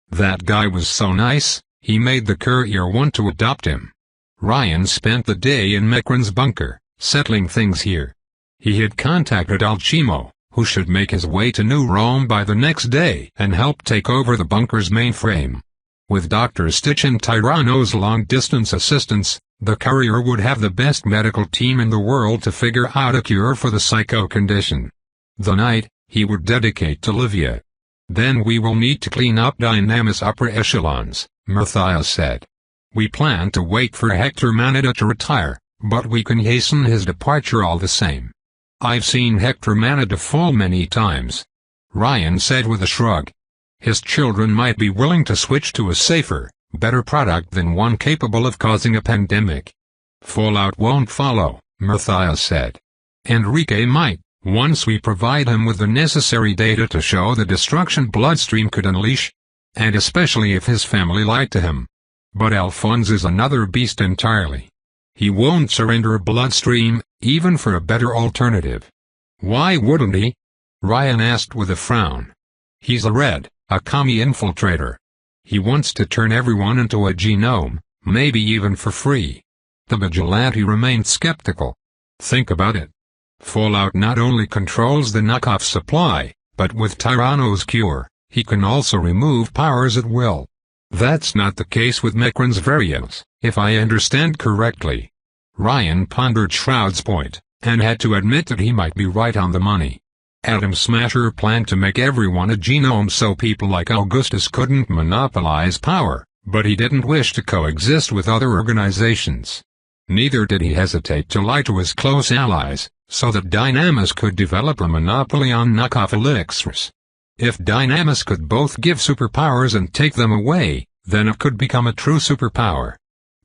That guy was so nice, he made the courier want to adopt him. Ryan spent the day in Mekran's bunker, settling things here. He had contacted Alcimo, who should make his way to New Rome by the next day and help take over the bunker's mainframe. With Dr. Stitch and Tyranno's long-distance assistance, the courier would have the best medical team in the world to figure out a cure for the psycho condition. The night, he would dedicate to Livia. "Then we will need to clean up Dynamis' upper echelons," Matthias said. "We plan to wait for Hector Manada to retire, but we can hasten his departure all the same." "I've seen Hector Manada fall many times," Ryan said with a shrug. "His children might be willing to switch to a safer, better product than one capable of causing a pandemic." "Fallout won't follow," Matthias said. "Enrique might, once we provide him with the necessary data to show the destruction Bloodstream could unleash. And especially if his family lied to him. But Alphonse is another beast entirely. He won't surrender Bloodstream, even for a better alternative." "Why wouldn't he?" Ryan asked with a frown. "He's a commie infiltrator. He wants to turn everyone into a genome, maybe even for free." The vigilante remained skeptical. "Think about it. Fallout not only controls the knockoff supply, but with Tyranno's cure, he can also remove powers at will. That's not the case with Mekran's variants, if I understand correctly." Ryan pondered Shroud's point, and had to admit that he might be right on the money. Atom Smasher planned to make everyone a genome so people like Augustus couldn't monopolize power, but he didn't wish to coexist with other organizations. Neither did he hesitate to lie to his close allies, so that Dynamis could develop a monopoly on knockoff elixirs. If Dynamis could both give superpowers and take them away, then it could become a true superpower.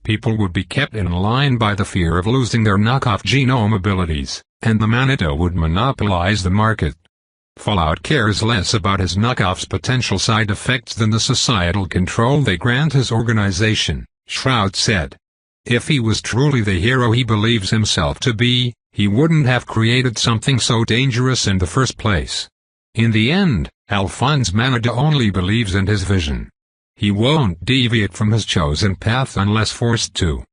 People would be kept in line by the fear of losing their knockoff genome abilities, and the Manito would monopolize the market. Fallout cares less about his knockoff's potential side effects than the societal control they grant his organization, Shroud said. If he was truly the hero he believes himself to be, he wouldn't have created something so dangerous in the first place. In the end, Alphonse Manada only believes in his vision. He won't deviate from his chosen path unless forced to.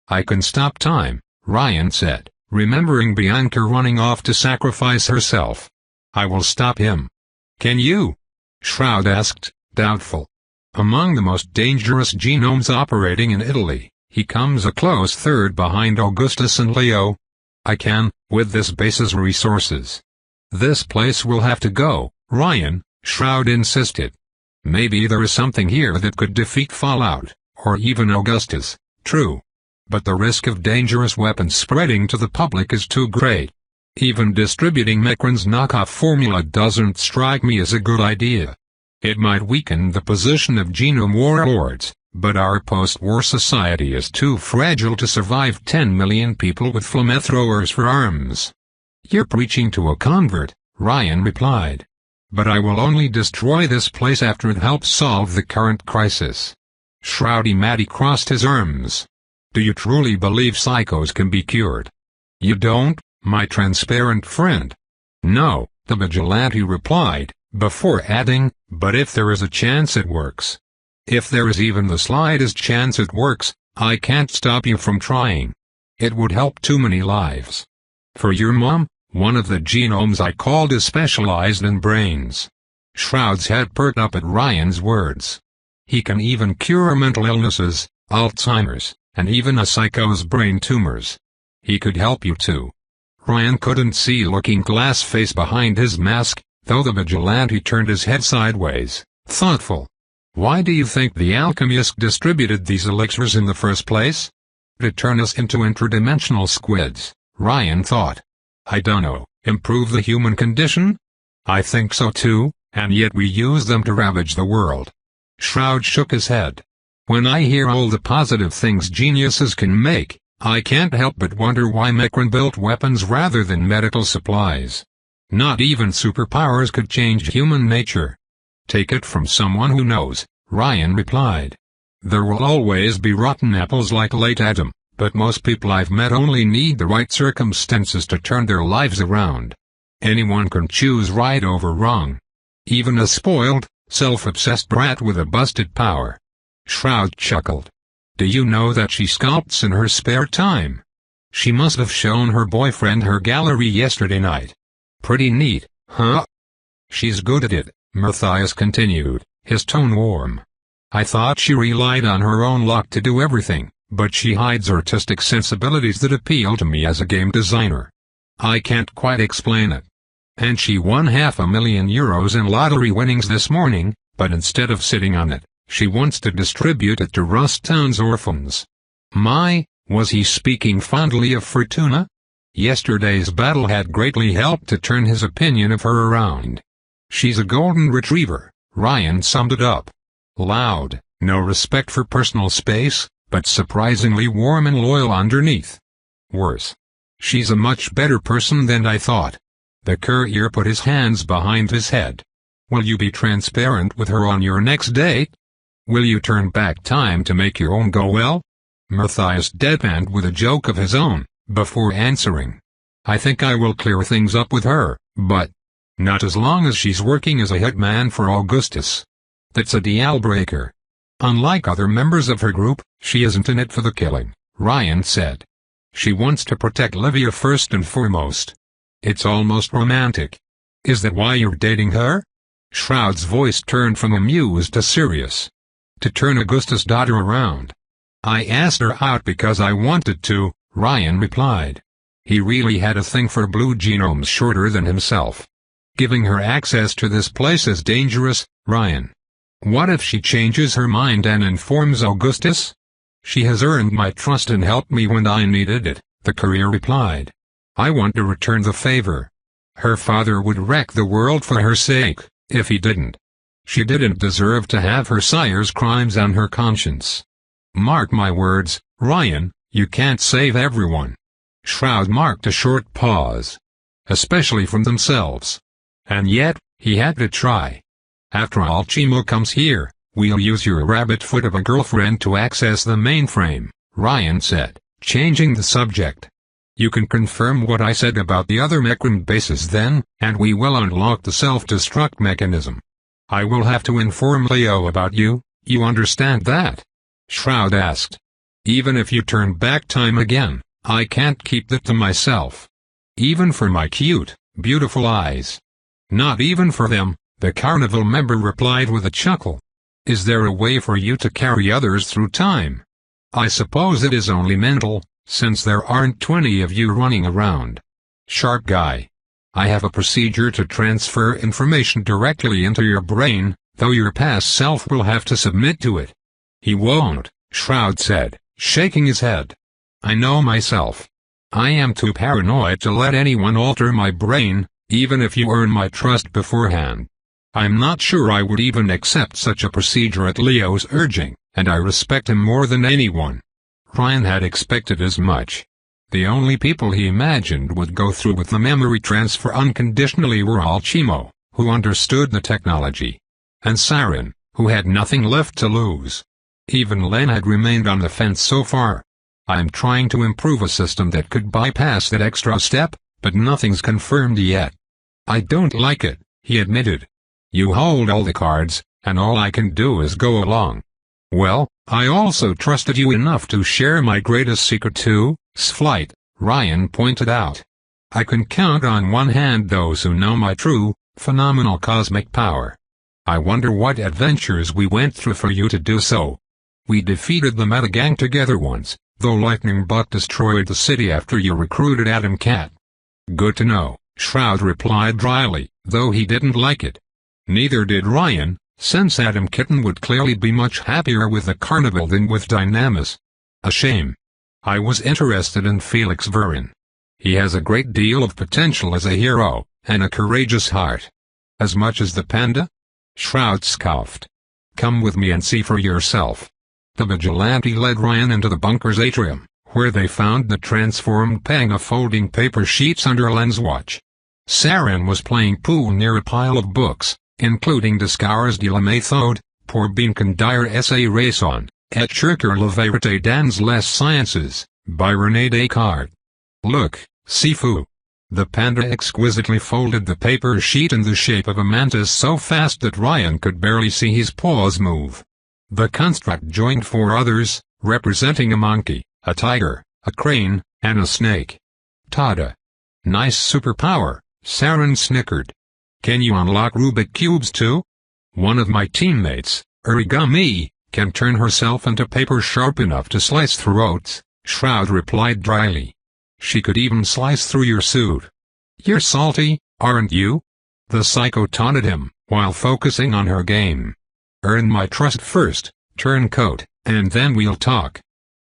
"I can stop time," Ryan said, remembering Bianca running off to sacrifice herself. "I will stop him." "Can you?" Shroud asked, doubtful. "Among the most dangerous genomes operating in Italy, he comes a close third behind Augustus and Leo." "I can, with this base's resources." "This place will have to go, Ryan," Shroud insisted. "Maybe there is something here that could defeat Fallout, or even Augustus, true. But the risk of dangerous weapons spreading to the public is too great. Even distributing Mekran's knockoff formula doesn't strike me as a good idea. It might weaken the position of genome warlords, but our post-war society is too fragile to survive 10 million people with flamethrowers for arms." "You're preaching to a convert," Ryan replied. "But I will only destroy this place after it helps solve the current crisis." Shroudy Matty crossed his arms. "Do you truly believe psychos can be cured?" "You don't, my transparent friend." "No," the vigilante replied, before adding, "but if there is a chance it works. If there is even the slightest chance it works, I can't stop you from trying. It would help too many lives. For your mom, one of the genomes I called is specialized in brains." Shroud's head perked up at Ryan's words. "He can even cure mental illnesses, Alzheimer's, and even a psycho's brain tumors. He could help you too." Ryan couldn't see looking glass face behind his mask, though the vigilante turned his head sideways, thoughtful. "Why do you think the alchemist distributed these elixirs in the first place? To turn us into interdimensional squids," Ryan thought. "I dunno," Improve the human condition? I think so too, and yet we use them to ravage the world. Shroud shook his head. When I hear all the positive things geniuses can make, I can't help but wonder why Mechren built weapons rather than medical supplies. Not even superpowers could change human nature. Take it from someone who knows, Ryan replied. There will always be rotten apples like late Adam, but most people I've met only need the right circumstances to turn their lives around. Anyone can choose right over wrong. Even a spoiled, self-obsessed brat with a busted power. Shroud chuckled. Do you know that she sculpts in her spare time? She must have shown her boyfriend her gallery yesterday night. Pretty neat, huh? She's good at it, Matthias continued, his tone warm. I thought she relied on her own luck to do everything, but she hides artistic sensibilities that appeal to me as a game designer. I can't quite explain it. And she won €500,000 in lottery winnings this morning, but instead of sitting on it, she wants to distribute it to Rusttown's orphans. My, was he speaking fondly of Fortuna? Yesterday's battle had greatly helped to turn his opinion of her around. She's a golden retriever, Ryan summed it up. Loud, no respect for personal space, but surprisingly warm and loyal underneath. Worse. She's a much better person than I thought. The courier put his hands behind his head. Will you be transparent with her on your next date? Will you turn back time to make your own go well? Matthias deadpanned with a joke of his own, before answering. I think I will clear things up with her, but not as long as she's working as a hitman for Augustus. That's a deal breaker. Unlike other members of her group, she isn't in it for the killing, Ryan said. She wants to protect Livia first and foremost. It's almost romantic. Is that why you're dating her? Shroud's voice turned from amused to serious. To turn Augustus' daughter around. I asked her out because I wanted to, Ryan replied. He really had a thing for blue genomes shorter than himself. Giving her access to this place is dangerous, Ryan. What if she changes her mind and informs Augustus? She has earned my trust and helped me when I needed it, the courier replied. I want to return the favor. Her father would wreck the world for her sake, if he didn't. She didn't deserve to have her sire's crimes on her conscience. Mark my words, Ryan, you can't save everyone. Shroud marked a short pause. Especially from themselves. And yet, he had to try. After all, Chimo comes here, we'll use your rabbit foot of a girlfriend to access the mainframe, Ryan said, changing the subject. You can confirm what I said about the other Mechren bases then, and we will unlock the self-destruct mechanism. I will have to inform Leo about you, you understand that? Shroud asked. Even if you turn back time again, I can't keep that to myself. Even for my cute, beautiful eyes. Not even for them, the carnival member replied with a chuckle. Is there a way for you to carry others through time? I suppose it is only mental, since there aren't 20 of you running around. Sharp guy. I have a procedure to transfer information directly into your brain, though your past self will have to submit to it. He won't, Shroud said, shaking his head. I know myself. I am too paranoid to let anyone alter my brain, even if you earn my trust beforehand. I'm not sure I would even accept such a procedure at Leo's urging, and I respect him more than anyone. Ryan had expected as much. The only people he imagined would go through with the memory transfer unconditionally were Alchimo, who understood the technology, and Siren, who had nothing left to lose. Even Len had remained on the fence so far. I'm trying to improve a system that could bypass that extra step, but nothing's confirmed yet. I don't like it, he admitted. You hold all the cards, and all I can do is go along. Well, I also trusted you enough to share my greatest secret too, Sflight, Ryan pointed out. I can count on one hand those who know my true, phenomenal cosmic power. I wonder what adventures we went through for you to do so. We defeated the Meta Gang together once, though Lightning Buck destroyed the city after you recruited Adam Cat. Good to know, Shroud replied dryly, though he didn't like it. Neither did Ryan, since Adam Kitten would clearly be much happier with the carnival than with Dynamis. A shame. I was interested in Felix Verin. He has a great deal of potential as a hero, and a courageous heart. As much as the panda? Shroud scoffed. Come with me and see for yourself. The vigilante led Ryan into the bunker's atrium, where they found the transformed panda folding paper sheets under Len's watch. Saren was playing pool near a pile of books, including Descartes de la Méthode, Pour bien conduire essay raison, et chercher la vérité dans les sciences, by René Descartes. Look, Sifu. The panda exquisitely folded the paper sheet in the shape of a mantis so fast that Ryan could barely see his paws move. The construct joined 4 others, representing a monkey, a tiger, a crane, and a snake. Tada! Nice superpower, Saren snickered. Can you unlock Rubik cubes too? One of my teammates, Origami, can turn herself into paper sharp enough to slice throats, Shroud replied dryly. She could even slice through your suit. You're salty, aren't you? The psycho taunted him, while focusing on her game. Earn my trust first, turncoat, and then we'll talk.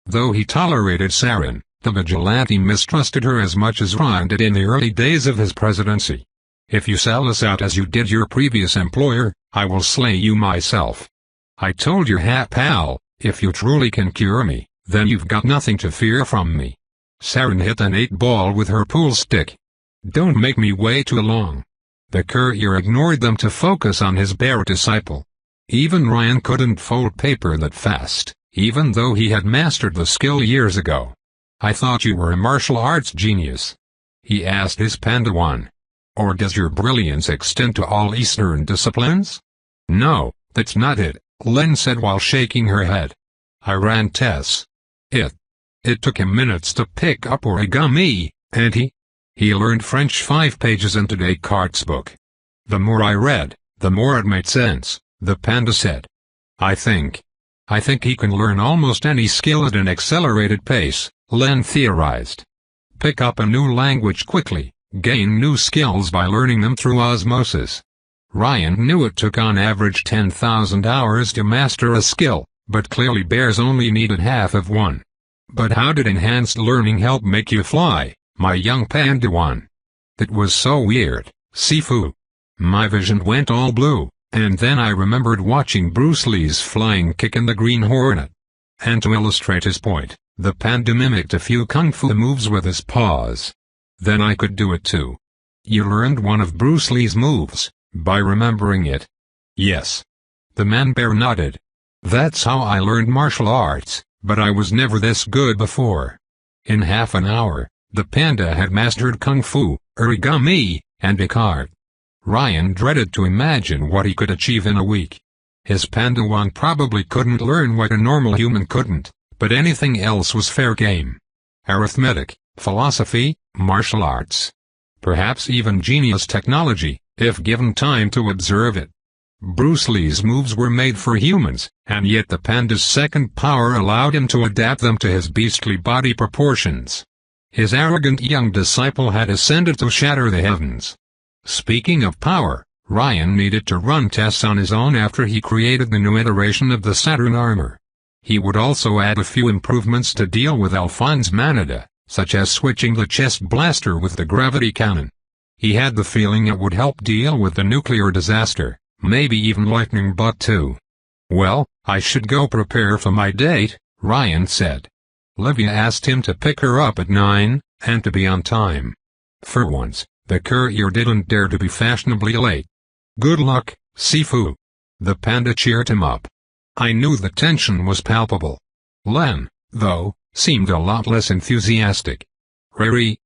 Though he tolerated Saren, the vigilante mistrusted her as much as Ryan did in the early days of his presidency. If you sell us out as you did your previous employer, I will slay you myself. I told your hat pal, if you truly can cure me, then you've got nothing to fear from me. Saren hit an 8-ball with her pool stick. Don't make me wait too long. The courier ignored them to focus on his bear disciple. Even Ryan couldn't fold paper that fast, even though he had mastered the skill years ago. I thought you were a martial arts genius. He asked his Padawan. Or does your brilliance extend to all Eastern disciplines? No, that's not it, Len said while shaking her head. I ran tests. It took him minutes to pick up origami, and he learned French 5 pages into Descartes' book. The more I read, the more it made sense, the panda said. I think he can learn almost any skill at an accelerated pace, Len theorized. Pick up a new language quickly, gain new skills by learning them through osmosis. Ryan knew it took on average 10,000 hours to master a skill, but clearly bears only needed half of one. But how did enhanced learning help make you fly, my young Padawan? That was so weird, Sifu. My vision went all blue, and then I remembered watching Bruce Lee's flying kick in the Green Hornet. And to illustrate his point, the panda mimicked a few kung fu moves with his paws. Then I could do it too. You learned one of Bruce Lee's moves, by remembering it. Yes. The man-bear nodded. That's how I learned martial arts, but I was never this good before. In half an hour, the panda had mastered kung fu, origami, and Descartes. Ryan dreaded to imagine what he could achieve in a week. His Padawan probably couldn't learn what a normal human couldn't, but anything else was fair game. Arithmetic, philosophy, martial arts. Perhaps even genius technology, if given time to observe it. Bruce Lee's moves were made for humans, and yet the panda's second power allowed him to adapt them to his beastly body proportions. His arrogant young disciple had ascended to shatter the heavens. Speaking of power, Ryan needed to run tests on his own after he created the new iteration of the Saturn armor. He would also add a few improvements to deal with Alphonse Manada, such as switching the chest blaster with the gravity cannon. He had the feeling it would help deal with the nuclear disaster, maybe even lightning butt too. Well, I should go prepare for my date, Ryan said. Livia asked him to pick her up at 9, and to be on time. For once, the courier didn't dare to be fashionably late. Good luck, Sifu. The panda cheered him up. I knew the tension was palpable. Len, though, seemed a lot less enthusiastic. Riri,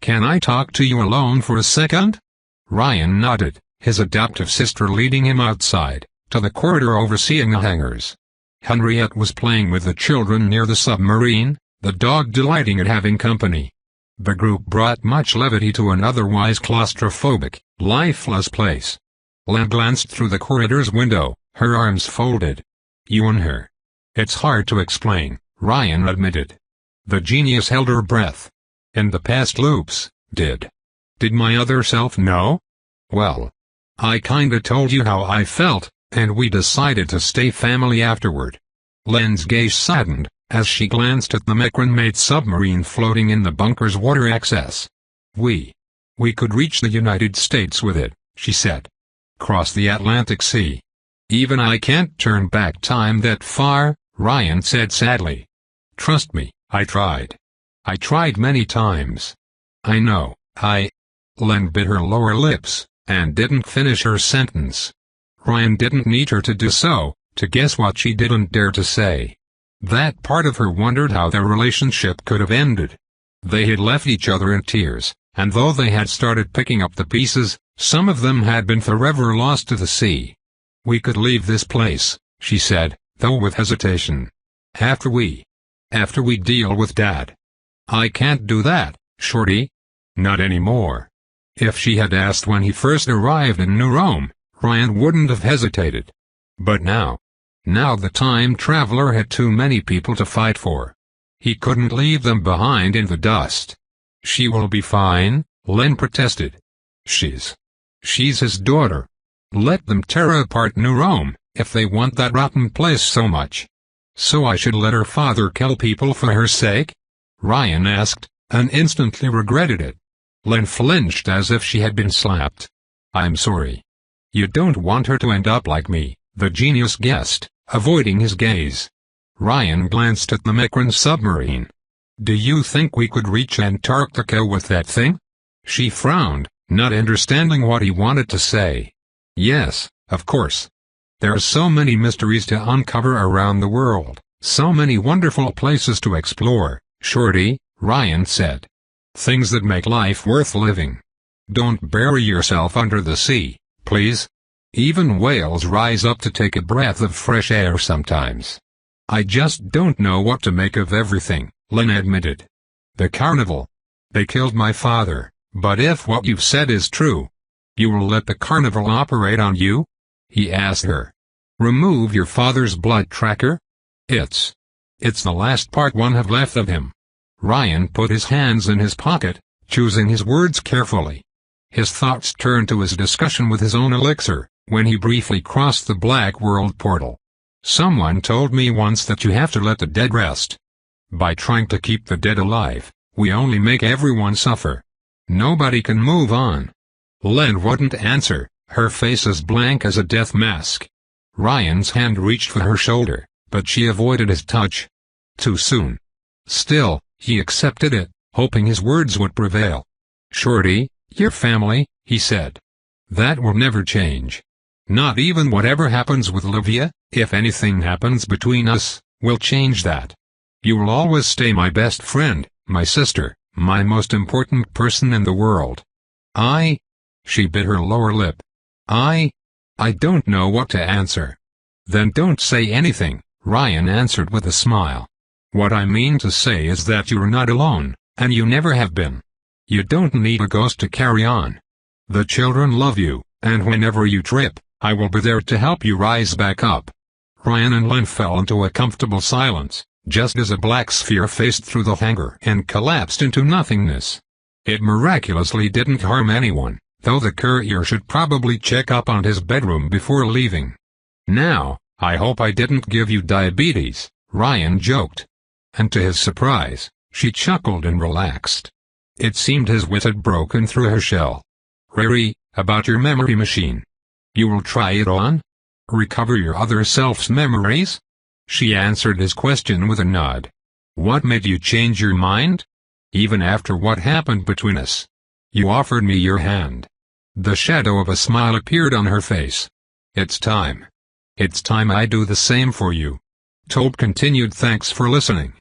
can I talk to you alone for a second? Ryan nodded, his adoptive sister leading him outside, to the corridor overseeing the hangars. Henriette was playing with the children near the submarine, the dog delighting at having company. The group brought much levity to an otherwise claustrophobic, lifeless place. Len glanced through the corridor's window, her arms folded. You and her. It's hard to explain, Ryan admitted. The genius held her breath. In the past loops, did my other self know? Well, I kinda told you how I felt, and we decided to stay family afterward. Len's gaze saddened, as she glanced at the Micron-made submarine floating in the bunker's water access. We could reach the United States with it, she said. Cross the Atlantic Sea. Even I can't turn back time that far, Ryan said sadly. Trust me, I tried. I tried many times. I know, Len bit her lower lips, and didn't finish her sentence. Ryan didn't need her to do so, to guess what she didn't dare to say. That part of her wondered how their relationship could have ended. They had left each other in tears, and though they had started picking up the pieces, some of them had been forever lost to the sea. We could leave this place, she said, though with hesitation. After we deal with Dad. I can't do that, Shorty. Not anymore. If she had asked when he first arrived in New Rome, Ryan wouldn't have hesitated. But now the time traveler had too many people to fight for. He couldn't leave them behind in the dust. She will be fine, Len protested. She's his daughter. Let them tear apart New Rome, if they want that rotten place so much. So I should let her father kill people for her sake? Ryan asked, and instantly regretted it. Len flinched as if she had been slapped. I'm sorry. You don't want her to end up like me, the genius guessed, avoiding his gaze. Ryan glanced at the Micron submarine. Do you think we could reach Antarctica with that thing? She frowned, not understanding what he wanted to say. Yes, of course. There are so many mysteries to uncover around the world, so many wonderful places to explore, Shorty, Ryan said. Things that make life worth living. Don't bury yourself under the sea, please. Even whales rise up to take a breath of fresh air sometimes. I just don't know what to make of everything, Len admitted. The carnival. They killed my father, but if what you've said is true, you will let the carnival operate on you? He asked her. Remove your father's blood tracker? It's the last part one have left of him. Ryan put his hands in his pocket, choosing his words carefully. His thoughts turned to his discussion with his own elixir, when he briefly crossed the Black World portal. Someone told me once that you have to let the dead rest. By trying to keep the dead alive, we only make everyone suffer. Nobody can move on. Len wouldn't answer, her face as blank as a death mask. Ryan's hand reached for her shoulder, but she avoided his touch. Too soon. Still, he accepted it, hoping his words would prevail. Shorty, your family, he said. That will never change. Not even whatever happens with Livia, if anything happens between us, will change that. You will always stay my best friend, my sister, my most important person in the world. She bit her lower lip. I don't know what to answer. Then don't say anything, Ryan answered with a smile. What I mean to say is that you're not alone, and you never have been. You don't need a ghost to carry on. The children love you, and whenever you trip, I will be there to help you rise back up. Ryan and Len fell into a comfortable silence, just as a black sphere phased through the hangar and collapsed into nothingness. It miraculously didn't harm anyone, though the courier should probably check up on his bedroom before leaving. Now, I hope I didn't give you diabetes, Ryan joked. And to his surprise, she chuckled and relaxed. It seemed his wit had broken through her shell. Riri, about your memory machine. You will try it on? Recover your other self's memories? She answered his question with a nod. What made you change your mind? Even after what happened between us. You offered me your hand. The shadow of a smile appeared on her face. It's time. It's time I do the same for you. Tobe continued. Thanks for listening.